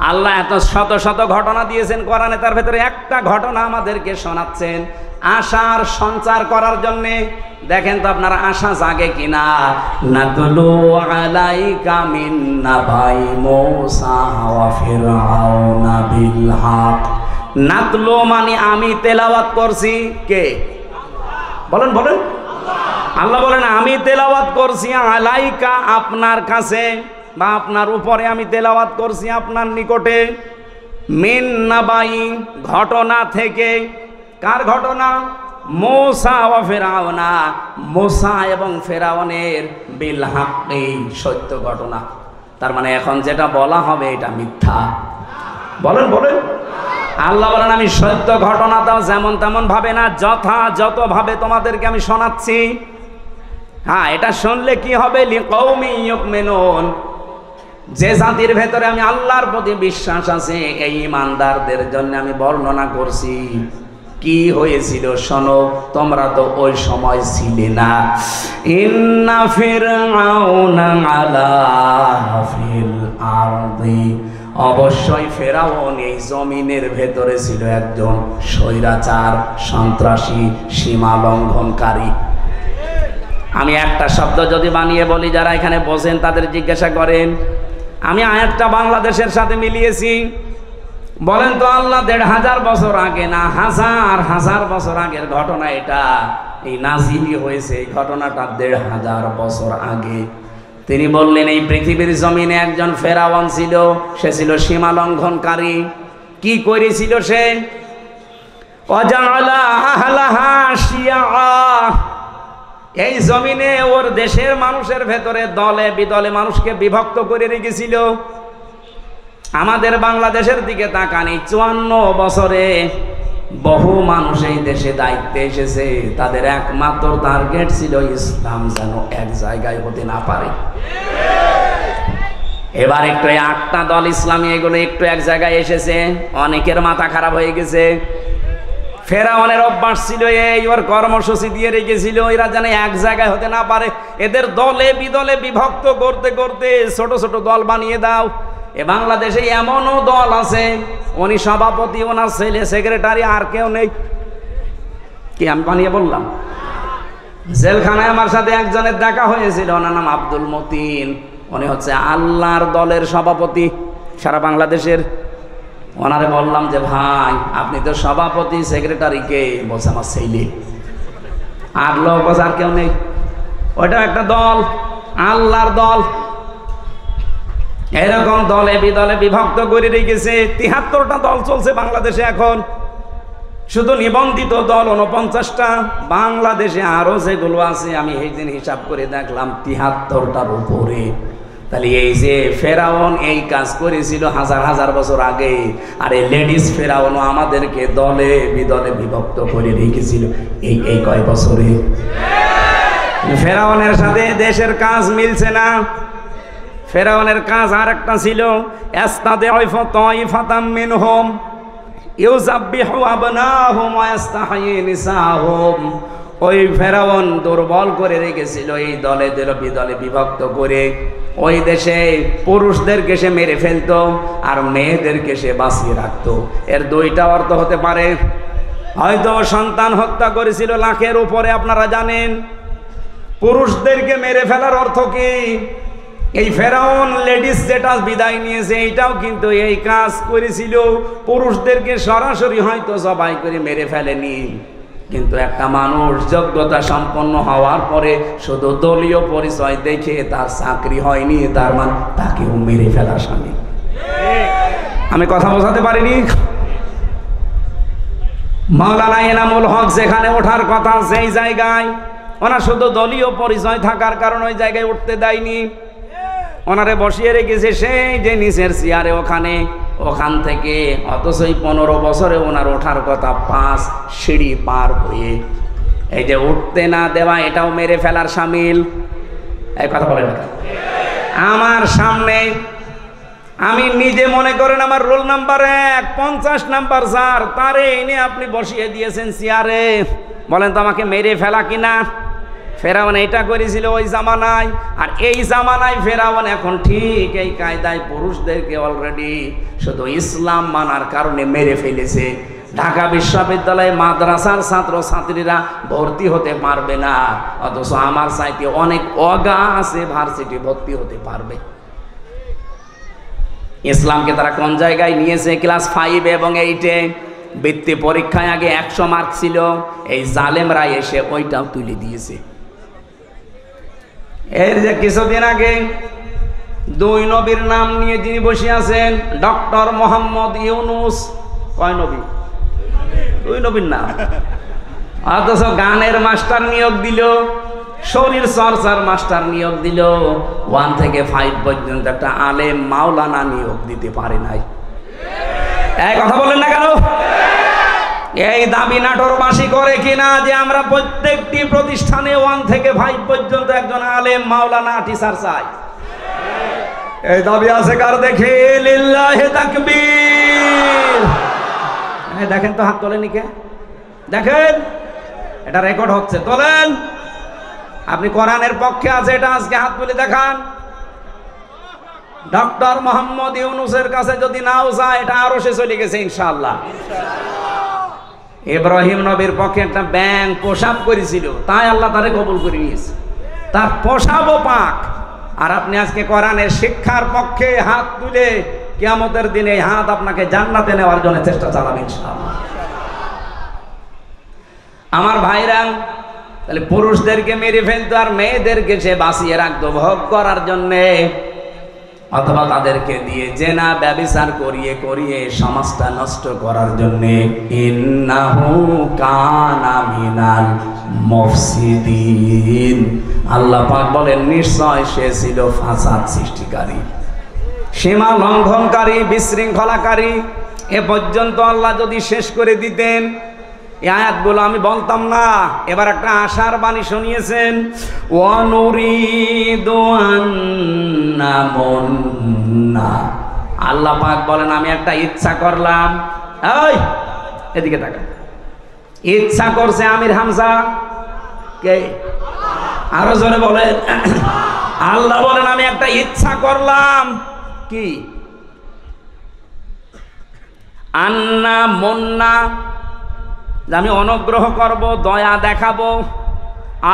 আল্লাহ এত শত শত ঘটনা দিয়েছেন কোরআনে, তার ভেতরে একটা ঘটনা আমাদেরকে শোনাচ্ছেন আশার সঞ্চার করার জন্যে। দেখেন তো আপনার আশা জাগে কিনা। নাতলু আলাইকা মিন নাবাই মূসা ওয়া ফিরআউনা বিল হক। নাতলু মানে আমি তেলাওয়াত করছি। কে বলেন বলেন? আল্লাহ বলেন আমি তেলাওয়াত করছি আলাইকা, আপনার কাছে বা আপনার উপরে আমি তেলাওয়াত করছি আপনার নিকটে, মিন নাবাই ঘটনা থেকে। কার ঘটনা? মূসা ওয়া ফিরআউনা, মূসা এবং ফেরাউনের বিল হক, সত্য ঘটনা। তার মানে এখন যেটা বলা হবে এটা মিথ্যা। বলেন বলেন। আল্লাহ বলেন আমি সত্য ঘটনাটাও যেমন তেমন ভাবে না, যথাযথভাবে তোমাদেরকে আমি শোনাচ্ছি। হ্যাঁ, এটা শুনলে কি হবে? লিকৌমি ইউমিনুন, যে জাতির ভেতরে আমি আল্লাহর প্রতি বিশ্বাস আছে এই ইমানদারদের জন্য আমি বর্ণনা করছি। কি হয়েছিল শোনো, তোমরা তো ওই সময় ছিলে না। ইন্না ফিরআউনা আলা ফিল আরদি অবশ্যই ফেরাউন এই জমিনের ভেতরে ছিল একজন স্বৈরাচার, সন্ত্রাসী, সীমা লঙ্ঘনকারী। আমি একটা শব্দ যদি বানিয়ে বলি, যারা এখানে বসেন তাদের জিজ্ঞাসা করেন, আমি আয়াতটা বাংলাদেশের সাথে মিলিয়েছি, বলেন তো আল্লাহ ১৫০০ বছর আগে না হাজার হাজার বছর আগের ঘটনা এটা? এই নাজিলি হয়েছে এই ঘটনাটা ১৫০০ বছর আগে। তিনি বললেন এই পৃথিবীর জমিনে একজন ফেরাউন ছিল, সে ছিল সীমা লঙ্ঘনকারী। কি করেছিল সে? ওয়াজআলা আহলাহা শিয়া, এই জমিনে ওর দেশের মানুষের ভেতরে দলে বিদলে মানুষকে বিভক্ত করে রেখেছিল। আমাদের বাংলাদেশের দিকে তাকানি, ৫৪ বছরে বহু মানুষ এই দেশে দায়িত্বে এসেছে, তাদের একমাত্র টার্গেট ছিল ইসলাম যেন এক জায়গায় হতে না পারে। এবার একটু ৮টা দল ইসলামী এগুলো একটু এক জায়গায় এসেছে, অনেকের মাথা খারাপ হয়ে গেছে। ফেরাউনের অভ্যাস ছিল এই, ওর কর্মসূচি দিয়ে রেখেছিল এরা যেন এক জায়গায় হতে না পারে, এদের দলে বিদলে বিভক্ত করতে করতে ছোট ছোট দল বানিয়ে দাও। এ বাংলাদেশে এমনও দল আছে, উনি সভাপতি, ওনার ছেলে সেক্রেটারি, আর কেউ নেই। কি আমি বানিয়ে বললাম? জেলখানায় আমার সাথে একজনের দেখা হয়েছিল, ওনার নাম আব্দুল মতিন, উনি হচ্ছে আল্লাহর দলের সভাপতি সারা বাংলাদেশের। ওনারে বললাম যে ভাই আপনি তো সভাপতি, সেক্রেটারি কে? বলছে আমার ছেলে। আর লোক আর কেউ নেই, ওইটা একটা দল, আল্লাহর দল। এরকম দলে বিদলে বিভক্ত করে রেখেছে। ৭৩টা দল চলছে বাংলাদেশে এখন, শুধু নিবন্ধিত দল ৪৯টা। বাংলাদেশে আরো যেগুলো আছে আমি এই দিন হিসাব করে দেখলাম ৭৩টার উপরে। তাহলে এই যে ফেরাউন এই কাজ করেছিল হাজার হাজার বছর আগে, আর এই লেডিস ফেরাউনও আমাদেরকে দলে বিদলে বিভক্ত করে রেখেছিল এই কয় বছরে। ফেরাউনের সাথে দেশের কাজ মিলছে না। ফেরাউনের কাজ আর একটা ছিল, ইস্তাদিফু তাইফাতাম মিনহুম ইউযাব্বিহু আবনাহুম ওয়া ইস্তাহয়ী নিসাহুম। ওই ফেরাউন দুর্বল করে রেখেছিল এই দলে দলে বিদলে বিভক্ত করে। ওই দেশে পুরুষদেরকে সে মেরে ফেলতো আর মেয়েদেরকে সে বাঁচিয়ে রাখতো। এর দুইটা অর্থ হতে পারে, হয়তো সন্তান হত্যা করেছিল লাখের উপরে, আপনারা জানেন। পুরুষদেরকে মেরে ফেলার অর্থ কি? এই ফেরাউন লেডিস যেটা বিদায় নিয়েছে এইটাও কিন্তু এই কাজ করেছিল, পুরুষদেরকে সরাসরি হয়তো জবাই করে মেরে ফেলেনি, কিন্তু একটা মানুষ যোগ্যতা সম্পন্ন হওয়ার পরে শুধু দলীয় পরিচয় দেখে তার চাকরি হয়নি, তার মানে তাকেও মেরে ফেলা স্বামী। আমি কথা বোঝাতে পারিনি? মাওলানা এনামুল হক যেখানে ওঠার কথা সেই জায়গায় ওনার শুধু দলীয় পরিচয় থাকার কারণে ওই জায়গায় উঠতে দেয়নি, ওনারে বসিয়ে রেখেছে সেই যে নিচের চেয়ারে ওখান থেকে। অথচ এই 15 বছরে ওনার ওঠার কথা 5 সিঁড়ি পার হয়ে। এই যে উঠতে না দেওয়া এটাও মেরে ফেলার শামিল। এই কথা বলেন না? আমার সামনে আমি নিজে মনে করেন আমার রোল নাম্বার 1, 50 নাম্বার স্যার, তারে এনে আপনি বসিয়ে দিয়েছেন চেয়ারে, বলেন তো আমাকে মেরে ফেলা কিনা? ফেরাউন এটা করেছিল ওই জামানায়, আর এই জামানায় ফেরাউন এখন ঠিক এই কায়দায় পুরুষদেরকে অলরেডি শুধু ইসলাম মানার কারণে মেরে ফেলেছে। ঢাকা বিশ্ববিদ্যালয়ে মাদ্রাসার ছাত্র ছাত্রীরা ভর্তি হতে পারবে না, অথচ আমার চাইতে অনেক অগা আছে ভার্সিটি ভর্তি হতে পারবে। ইসলামকে তারা কোন জায়গায় নিয়েছে? ক্লাস 5 এবং 8-এ বৃত্তি পরীক্ষায় আগে 100 মার্ক ছিল, এই জালেমরা এসে ওইটাও তুলে দিয়েছে। এর যে কিছুদিন আগে 2 নবীর নাম নিয়ে যিনি বসে আছেন, ডক্টর মোহাম্মদ ইউনুস, কয় নবী? 2 নবীর নাম, অথচ গানের মাস্টার নিয়োগ দিল, শরীর চর্চার মাস্টার নিয়োগ দিল, 1 থেকে 5 পর্যন্ত একটা আলেম মাওলানা নিয়োগ দিতে পারে নাই। এই কথা বলেন না কেন? এই দাবি নাটোরবাসী করে কিনা যে আমরা প্রত্যেকটি প্রতিষ্ঠানে 1 থেকে 5 পর্যন্ত একজন আলেম মাওলানা টিচার চাই? এই দাবি আছে কার? দেখে লিল্লাহি তাকবীর। দেখেন তো, হাত তোলেন কে? দেখেন, এটা রেকর্ড হচ্ছে, তোলেন। আপনি কোরআনের পক্ষে আছে এটা আজকে হাত তুলে দেখান। ডক্টর মোহাম্মদ ইউনূসের কাছে যদি নাও যায়, এটা আরো সে চলে গেছে ইনশাআল্লাহ। ইব্রাহিম নবীর পক্ষে একটা ব্যাঙ পোশাক করেছিল, তাই আল্লাহ তারে কবুল করে নিয়েছে, তার পোশাবও পাক। আর আপনি আজকে কোরআনের শিক্ষার পক্ষে হাত তুলে কিয়ামতের দিনে এই হাত আপনাকে জান্নাতে নেওয়ার জন্য চেষ্টা চালাবেন ইনশাআল্লাহ। আমার ভাইরা, তাহলে পুরুষদেরকে মেরে ফেলতো আর মেয়েদেরকে সে বাঁচিয়ে রাখতো ভোগ করার জন্যে, অথবা তাদেরকে দিয়ে জেনা ব্যভিচার করিয়ে করিয়ে সমাজটা নষ্ট করার জন্যে। ইন্নাহু কানা মিনাল মুফসিদিন, আল্লাহ পাক বলেন নিশ্চয় সে ছিল ফাসাদ সৃষ্টিকারী, সীমা লঙ্ঘনকারী, বিশৃঙ্খলাকারী। এ পর্যন্ত আল্লাহ যদি শেষ করে দিতেন, এই আয়াতগুলো আমি বলতাম না। এবার একটা আশার বাণী শুনিয়েছেন, ওয়ানুরিদু আন্নামুন্না, আল্লাহ পাক বলেন আমি একটা ইচ্ছা করলাম। এই এদিকে তাকা, ইচ্ছা করছে আমির হামজা কে? আরো জোরে বলেন। আল্লাহ বলেন আমি একটা ইচ্ছা করলাম, কি? আন্না মুন্না, আমি অনুগ্রহ করব, দয়া দেখাবো,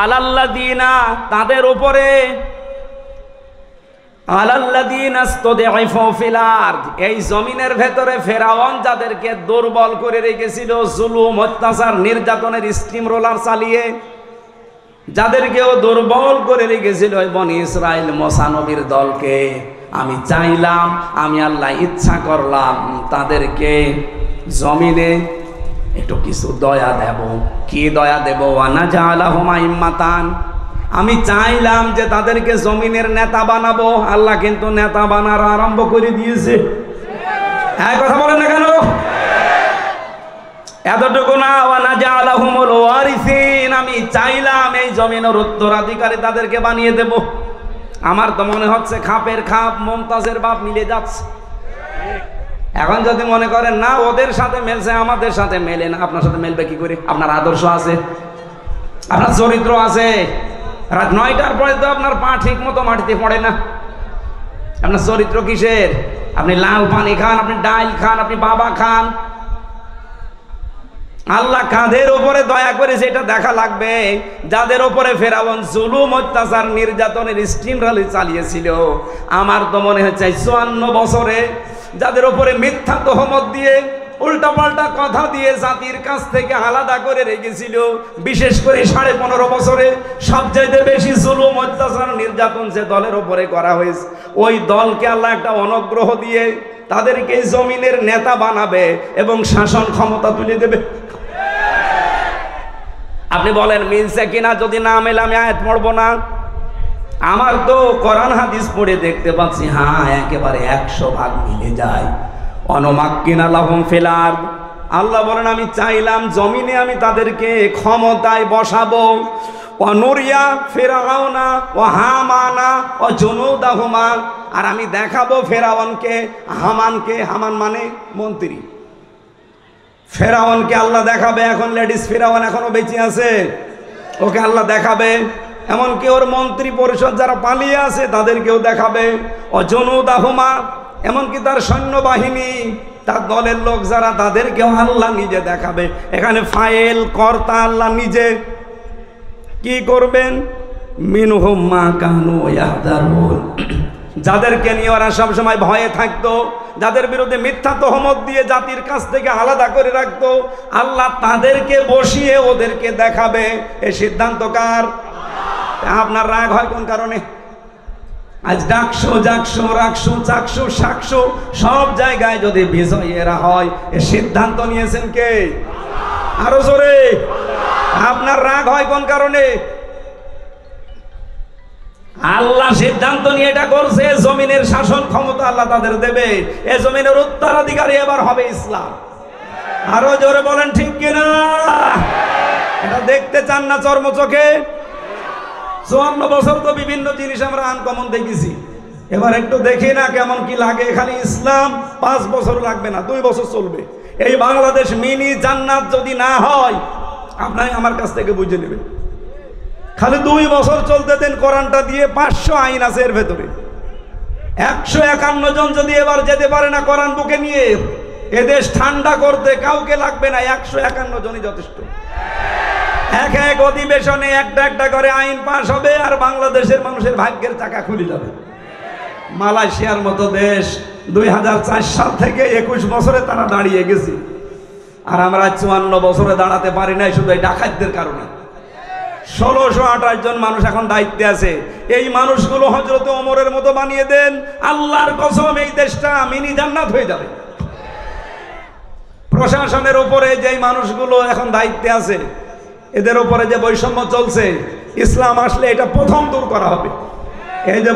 আলাল্লাযিনা, তাদের উপরে, আলাল্লাযিনা ইসতুদঈফু ফিল আরদ, এই জমিনের ভেতরে ফেরাউন যাদেরকে দুর্বল করে রেখেছিল, জুলুম, অত্যাচার, নির্যাতনের স্টিম রোলার চালিয়ে যাদেরকেও দুর্বল করে রেখেছিল ওই বনি ইসরাইল মুসা নবীর দলকে, আমি চাইলাম, আমি আল্লাহ ইচ্ছা করলাম তাদেরকে জমিনে একটু কিছু দয়া দেব। কি দয়া দেব? ওয়ানাজআলাহুম আইম্মাতান, আমি চাইলাম যে তাদেরকে জমিনের নেতা বানাবো। আল্লাহ কিন্তু নেতা বানার আরম্ভ করে দিয়েছে। হ্যাঁ, কথা বলেন না কেন? এতটুকু না, ওয়ানাজআলাহুমুল ওয়ারিসিন, আমি চাইলাম এই জমিনের উত্তরাধিকারী তাদেরকে বানিয়ে দেব। আমার তো মনে হচ্ছে খাপের খাপ মুমতাজের বাপ মিলে যাচ্ছে। এখন যদি মনে করেন না ওদের সাথে মেলছে, আমাদের সাথে মেলে না, আপনার সাথে মেলবে কি করে? আপনার আদর্শ আছে, আপনার চরিত্র আছে। রাত 9টার পরে তো আপনার পা ঠিক মতো মাটিতে পড়ে না। আপনার চরিত্র কিসের? আপনি লাল পানি খান, আপনি ডাইল খান, আপনি বাবা খান। আল্লাহ কাঁধের উপরে দয়া করেছে এটা দেখা লাগবে। যাদের উপরে ফেরাউন জুলুম, অত্যাচার, নির্যাতনের স্টিম রালি চালিয়েছিল, আমার তো মনে হচ্ছে 54 বছরে যাদের উপরে মিথ্যা তহমত দিয়ে, উল্টাপাল্টা কথা দিয়ে জাতির কাছ থেকে আলাদা করে রেখেছিল, বিশেষ করে 15.5 বছরে সবচাইতে বেশি জুলুম, অত্যাচার, নির্যাতন যে দলের উপরে করা হয়েছে, ওই দলকে আল্লাহ একটা অনুগ্রহ দিয়ে তাদেরকে জমিনের নেতা বানাবে এবং শাসন ক্ষমতা তুলে দেবে। আপনি বলেন মিলছে কিনা? যদি না মেলে আমি আয়াত পড়বো না। আমার তো কোরআন হাদিস পড়ে দেখতে পাচ্ছি, হ্যাঁ একেবারে 100 ভাগ মিলে যায়। অনুমাক্কিনা লাহুম ফিল আরদ, আল্লাহ বলেন আমি চাইলাম জমিনে আমি তাদেরকে ক্ষমতায় বসাবো। অনুরিয়া ফিরআউনা ওয়া হামানা ওয়া জুনুদাহুমা, আর আমি দেখাবো ফেরাউনকে, হামানকে, হামান মানে মন্ত্রী, ফেরাউনকে আল্লাহ দেখাবে। এখন লেডিস ফেরাউন এখনো বেঁচে আছে, ওকে আল্লাহ দেখাবে। এমনকি ওর মন্ত্রী পরিষদ যারা পালিয়ে আছে তাদেরকেও দেখাবে। অজনুদাহুমা, এমনকি তার সৈন্যবাহিনী, তার দলের লোক যারা, তাদেরকেও আল্লাহ নিজে দেখাবে। এখানে ফাইল কর্তা আল্লাহ নিজে। কি করবেন? মিনহুম মা কানু ইয়াহদারুন, যাদেরকে নিয়ে ওরা সবসময় ভয়ে থাকতো, যাদের বিরুদ্ধে মিথ্যা তহমত দিয়ে জাতির কাছ থেকে আলাদা করে রাখতো, আল্লাহ তাদেরকে বসিয়ে ওদেরকে দেখাবে। এই সিদ্ধান্ত কার? আপনার রাগ হয় কোন কারণে? আজ ডাকশো, জাকশো, রাকশো, চাকশো, শাকশো, সব জায়গায় যদি বিজয়ীরা হয়, এ সিদ্ধান্ত নিয়েছেন কে? আরো জোরে। আপনার রাগ হয় কোন কারণে? আল্লাহ সিদ্ধান্ত নিয়ে এটা করছে, জমিনের শাসন ক্ষমতা আল্লাহ তাদের দেবে। এ জমিনের উত্তরাধিকারী এবার হবে ইসলাম। আরো জোরে বলেন ঠিক কিনা? এটা দেখতে চান না চর্ম চোখে? 54 বছর তো বিভিন্ন জিনিস আমরা আনকমন দেখেছি, এবার একটু দেখি না কেমন কি লাগে। এখানে ইসলাম 5 বছর লাগবে না, 2 বছর চলবে। এই বাংলাদেশ মিনি জান্নাত যদি না হয়, আপনাই আমার কাছ থেকে বুঝে নেবেন। খালি 2 বছর চলতে দেন, কোরআনটা দিয়ে 500 আইন আছে এর ভেতরে। 151 জন যদি এবার যেতে পারে না কোরআন বুকে নিয়ে, এদেশ ঠান্ডা করতে কাউকে লাগবে না, 151 জনই যথেষ্ট। এক এক অধিবেশনে একটা একটা করে আইন পাশ হবে, আর বাংলাদেশের মানুষের ভাগ্যের চাকা খুলে যাবে। মালয়েশিয়ার মতো দেশ 2004 সাল থেকে 21 বছরে তারা দাঁড়িয়ে গেছে, আর আমরা 54 বছরে দাঁড়াতে পারি নাই, শুধু এই ডাকাতদের কারণে। 1628 জন মানুষ এখন দায়িত্বে আছে। এই মানুষগুলো হযরত ওমরের মতো বানিয়ে দেন, আল্লাহর কসম এই দেশটা মিনি জান্নাত হয়ে যাবে। প্রশাসনের উপরে যেই মানুষগুলো এখন দায়িত্বে আছে, এদের উপরে যে বৈষম্য চলছে, ইসলাম আসলে এটা প্রথম দূর করা হবে। এই যে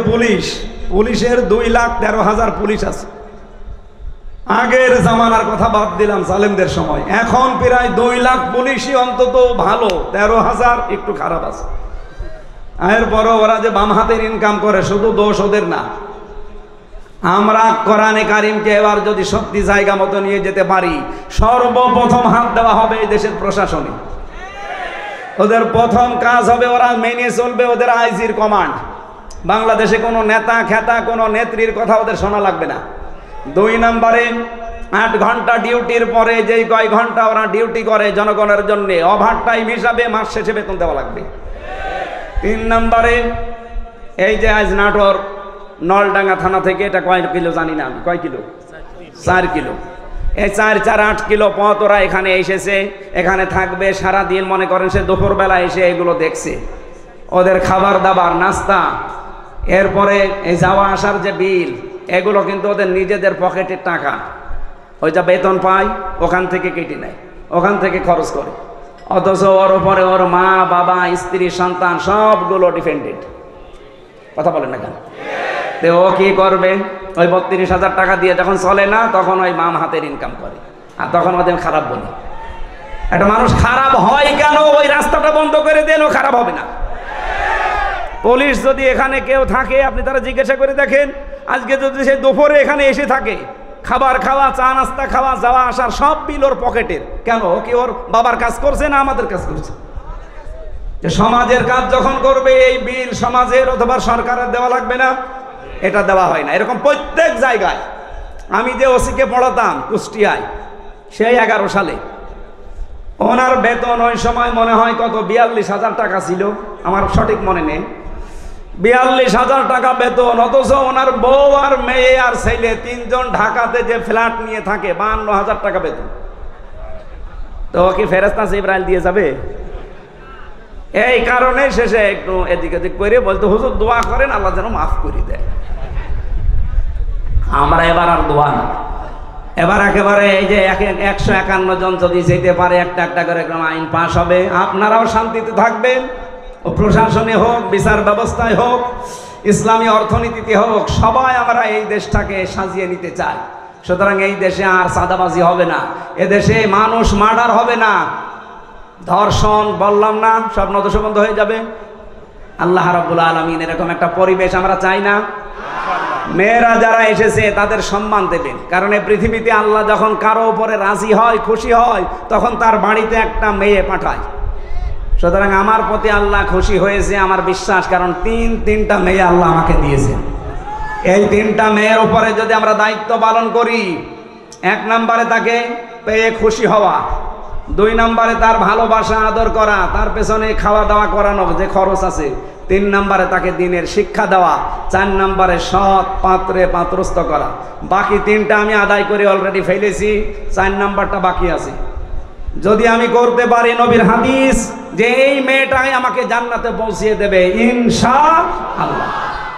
পুলিশের 2,13,000 পুলিশ আছে। আগের জামানার কথা বাদ দিলাম, জালেমদের সময়, এখন প্রায় 2 লাখ পুলিশই অন্তত ভালো, 13,000 একটু খারাপ আছে। এরপরও ওরা যে বাম হাতের ইনকাম করে, শুধু দোষ ওদের না। আমরা কোরআনে কারিমকে এবার যদি সত্যি জায়গা মতো নিয়ে যেতে পারি, সর্বপ্রথম হাত দেওয়া হবে এই দেশের প্রশাসনে। ওদের প্রথম কাজ হবে, ওরা মেনে চলবে ওদের আইজির কমান্ড। বাংলাদেশে কোনো নেতা খেতা কোনো নেত্রীর কথা ওদের শোনা লাগবে না। 2 নম্বরে 8 ঘন্টা ডিউটির পরে যেই কয় ঘন্টা ওরা ডিউটি করে জনগণের জন্য, ওভার টাইম হিসাবে মাস শেষে বেতন দেওয়া লাগবে। 3 নম্বরে এই যে আজ নাটোর নলডাঙ্গা থানা থেকে, এটা কয় কিলো জানি না আমি, কয় কিলো? 4 কিলো। এই 4-8 কিলো পথ ওরা এখানে এসেছে, এখানে থাকবে সারাদিন। মনে করেন সে দুপুরবেলা এসে এগুলো দেখছে, ওদের খাবার দাবার নাস্তা, এরপরে এই যাওয়া আসার যে বিল, এগুলো কিন্তু ওদের নিজেদের পকেটের টাকা। ওই যা বেতন পায় ওখান থেকে কেটে নেয়, ওখান থেকে খরচ করে। অথচ ওর উপরে ওর মা বাবা স্ত্রী সন্তান সবগুলো ডিপেন্ডেন্ট। কথা বলেন না কেন? তো ও কি করবে? ওই 32,000 টাকা দিয়ে যখন চলে না, তখন ওই বাম হাতের ইনকাম করে, আর তখন ওদের খারাপ বলে। একটা মানুষ খারাপ হয় কেন? ওই রাস্তাটা বন্ধ করে দেন, ও খারাপ হবে না। পুলিশ যদি এখানে কেউ থাকে, আপনি তারা জিজ্ঞাসা করে দেখেন, আজকে যদি সে দুপুরে এখানে এসে থাকে, খাবার খাওয়া, চা নাস্তা খাওয়া, যাওয়া আসার সব বিল ওর পকেটের। কেন? ও কি ওর বাবার কাজ করছে না আমাদের কাজ করছে? যে সমাজের কাজ যখন করবে, এই বিল সমাজের অথবা সরকারের দেওয়া লাগবে না? এটা দেওয়া হয় না। এরকম প্রত্যেক জায়গায়। আমি যে ওসিকে পড়াতাম কুষ্টিয়ায়, সেই 11 সালে, ওনার বেতন ওই সময় মনে হয় কত 42,000 টাকা ছিল, আমার সঠিক মনে নেই। 42,000 টাকা বেতন, অথচ ওনার বউ আর মেয়ে আর ছেলে 3 জন ঢাকাতে যে ফ্ল্যাট নিয়ে থাকে, 52,000 টাকা বেতন। তো কি ফেরেশতা জিবরাইল দিয়ে যাবে? এই কারণে শেষে একটু এদিক এদিক করে বলতো, হুজুর দোয়া করেন আল্লাহ যেন মাফ করে দেয়। আমরা এবার আর দোয়া না, এবার একেবারে এই যে 151 জন যদি যেতে পারে, একটা একটা করে আইন পাশ হবে, আপনারাও শান্তিতে থাকবেন। ও প্রশাসনে হোক, বিচার ব্যবস্থায় হোক, ইসলামী অর্থনীতিতে হোক, সবাই আমরা এই দেশটাকে সাজিয়ে নিতে চাই। সুতরাং এই দেশে আর চাঁদাবাজি হবে না, এদেশে মানুষ মার্ডার হবে না, ধর্ষণ বললাম না, সব নদশ বন্ধ হয়ে যাবে। আল্লাহ রাব্বুল আলামিন এরকম একটা পরিবেশ আমরা চাই না। মেয়েরা যারা এসেছে তাদের সম্মান দেবেন, কারণ এই পৃথিবীতে আল্লাহ যখন কারো উপরে রাজি হয়, খুশি হয়, তখন তার বাড়িতে একটা মেয়ে পাঠায়। সুতরাং আমার প্রতি আল্লাহ খুশি হয়েছে, আমার বিশ্বাস, কারণ 3টা মেয়ে আল্লাহ আমাকে দিয়েছে। এই 3টা মেয়ের উপরে যদি আমরা দায়িত্ব পালন করি, 1 নম্বরে তাকে পেয়ে খুশি হওয়া, 2 নম্বরে তার ভালোবাসা আদর করা, তার পেছনে খাওয়া দাওয়া করানো যে খরচ আছে, 3 নম্বরে তাকে দিনের শিক্ষা দেওয়া, 4 নম্বরে সৎ পাত্রে পাত্রস্থ করা। বাকি 3টা আমি আদায় করে অলরেডি ফেলেছি, 4 নম্বরটা বাকি আছে। যদি আমি করতে পারি, নবীর হাদিস যে এই মেয়েটাই আমাকে জান্নাতে পৌঁছিয়ে দেবে ইনশাআল্লাহ।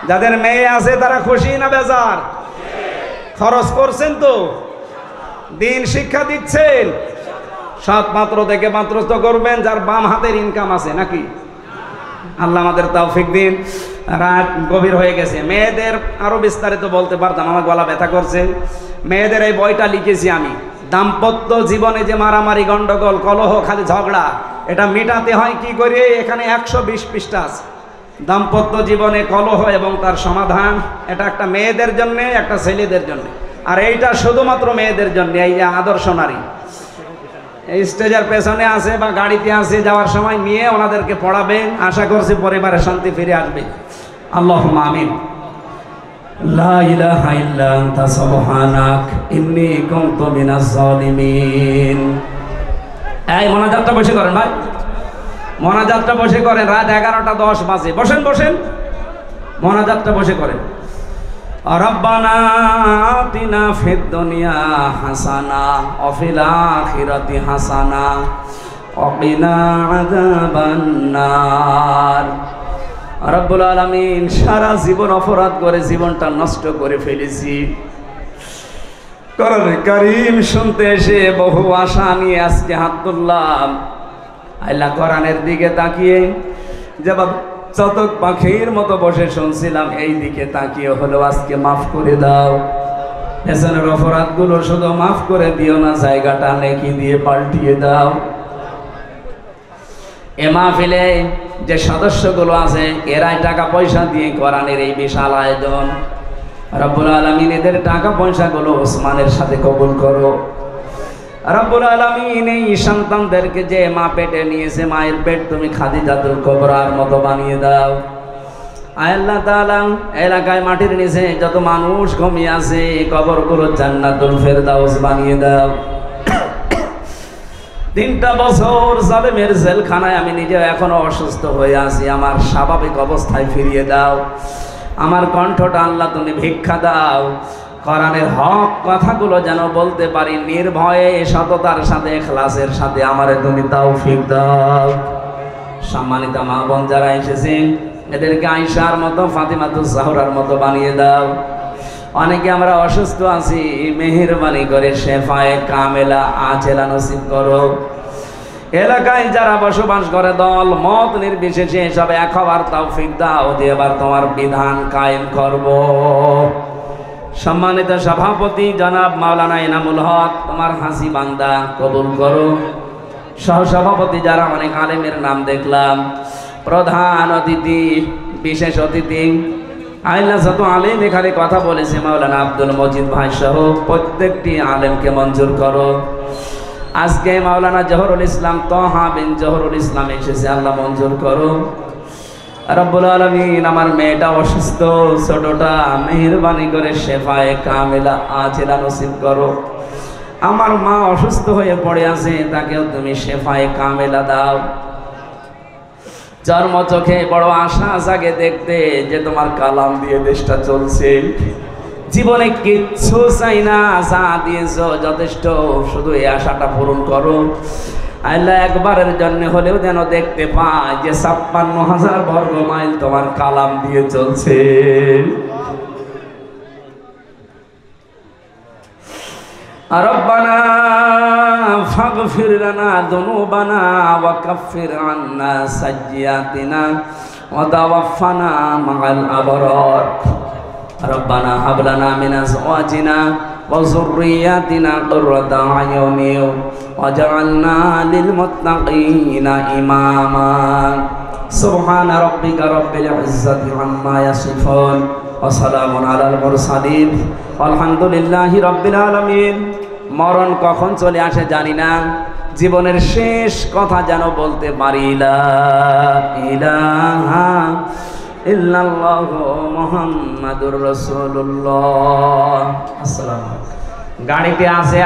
যাদের মেয়ে আছে তারা খুশি না বেজার? খরচ করছেন তো, দিন শিক্ষা দিচ্ছেন, সৎ পাত্র থেকে পাত্রস্থ করবেন, যার বাম হাতের ইনকাম আছে নাকি? আল্লাহ আমাদের তৌফিক দিন। রাত গভীর হয়ে গেছে। মেয়েদের আরো বিস্তারিত বলতে পারতাম, আমার গলা ব্যথা করছে। মেয়েদের এই বইটা লিখেছি আমি। দাম্পত্য জীবনে যে মারামারি, গন্ডগোল, কলহ, খালি ঝগড়া, এটা মেটাতে হয় কি করে? এখানে 120 পৃষ্ঠা আছে। দাম্পত্য জীবনে কলহ এবং তার সমাধান, এটা একটা মেয়েদের জন্য, একটা ছেলেদের জন্য, আর এইটা শুধুমাত্র মেয়েদের জন্য। এই আদর্শ নারী এই স্টেজের পেছনে আছে বা গাড়িতে আছে, যাওয়ার সময় নিয়ে ওনাদেরকে পড়াবেন। আশা করছি পরিবারে শান্তি ফিরে আসবে। আল্লাহুম্মা আমিন। লা ইলাহা ইল্লা আনতা সুবহানাক ইন্নী কুনতু মিনাজ জালিমিন। এই মোনাজাতটা বসে করেন ভাই, মোনাজাতটা বসে করেন। রাত 11:10 বাজে, বসেন বসেন, মোনাজাতটা বসে করেন। রব্বানা আতিনা ফিদ দুনিয়া হাসানা ওয়া ফিল আখিরাতি হাসানা ওয়া কিনা আযাবান নার। রব্বুল আলামিন, সারা জীবন অপরাধ করে জীবনটা নষ্ট করে ফেলেছি। কোরআন কারীম শুনতে এসে বহু আশা নিয়ে আজকে হাত তুললাম। আল্লাহ কোরআনের দিকে তাকিয়ে যেভাব চতক পাখির মতো বসে শুনছিলাম, এই দিকে তাকিয়ে হলো আজকে মাফ করে দাও। পেছনের অপরাধগুলো শুধু মাফ করে দিও না, জায়গাটা নেকি দিয়ে পাল্টিয়ে দাও। এ মাহফিলে যে সদস্যগুলো আছে এরাই টাকা পয়সা দিয়ে কোরআনের এই বিশাল আয়োজন। রব্বুল আলামিন এদের টাকা পয়সাগুলো ওসমানের সাথে কবুল করো। রব্বুল আলামিন এই সন্তানদেরকে যে মা পেটে নিয়েছে, মায়ের পেট তুমি খাদিজাতুল কুবরার মতো বানিয়ে দাও। আয় আল্লাহ তাআলা, এলাকায় মাটির নিচে যত মানুষ ঘুমিয়ে আছে কবরগুলো জান্নাতুল ফেরদাউস বানিয়ে দাও। 3টা বছর জালেমের জেলখানায় আমি নিজে এখনো অসুস্থ হয়ে আছি, আমার স্বাভাবিক অবস্থায় ফিরিয়ে দাও। আমার কণ্ঠটা আল্লাহ তুমি ভিক্ষা দাও। কোরআনের হক কথাগুলো যেন বলতে পারি নির্ভয়ে, সততার সাথে, ইখলাসের সাথে। আমারে তুমি তৌফিক দাও। সম্মানিত মা বোন যারা এসেছেন এদেরকে আয়েশার মতো, ফাতিমাতুজ জাহরার মতো বানিয়ে দাও। অনেকে আমরা অসুস্থ আছি, মেহেরবানি করে শেফায়ে কামেলা আজেলা নসিব করো। এলাকায় যারা বসবাস করে দল মত নির্বিশেষে সব এক হবার তৌফিক দাও, যে এবার তোমার বিধান কায়েম করব। সম্মানিত সভাপতি জনাব মাওলানা ইনামুল হক, তোমার হাসি বান্দা কবুল করো। সহসভাপতি যারা অনেক আলেমের নাম দেখলাম, প্রধান অতিথি, বিশেষ অতিথি, আল্লাহ যত আলেম এখানে কথা বলেছে মাওলানা আব্দুল মজিদ ভাই সহ প্রত্যেকটি আলেমকে মঞ্জুর করো। আজকে মাওলানা জহরুল ইসলাম তহা বিন জহরুল ইসলাম এসেছে, আল্লাহ মঞ্জুর করো। রব্বুল আলামিন, আমার মেয়েটা অসুস্থ, ছোটটা, মেহেরবানি করে শেফায়ে কামেলা আজেলা নসিব করো। আমার মা অসুস্থ হয়ে পড়ে আছে, তাকেও তুমি শেফায়ে কামেলা দাও। জন্ম চোখে বড় আশা জাগে দেখতে যে তোমার কালাম দিয়ে দেশটা চলছে। জীবনে কিচ্ছু চাই না, যা দিয়েছো যথেষ্ট, শুধু এই আশাটা পূরণ করো। আল্লাহ একবারের জন্য হলেও যেন দেখতে পায় যে 56,000 বর্গ মাইল তোমার কালাম দিয়ে চলছে। রব্বানা ফাগফির লানা যুনুবানা ওয়া কাফির আন্না সাইয়্যাতিনা ওয়া তাওয়াফানা মা'আল আবরার। রব্বানা হাব লানা মিন আজওয়াজিনা ওয়া যুররিয়াতিনা কুররাতা আয়ুনিন ওয়াজআলনা লিল মুত্তাকিনা ইমামা। সুবহানা রাব্বিকা রাব্বিল ইজ্জাতি আম্মা ইয়াসিফুন ওয়া সালামুন আলাল মুরসালিন আলহামদুলিল্লাহি রাব্বিল আলামিন। মরণ কখন চলে আসে জানি না, জীবনের শেষ কথা যেন বলতে পারি লা ইলাহা ইল্লাল্লাহু মুহাম্মাদুর রাসূলুল্লাহ। আসসালামু আলাইকুম। গাড়িতে আছে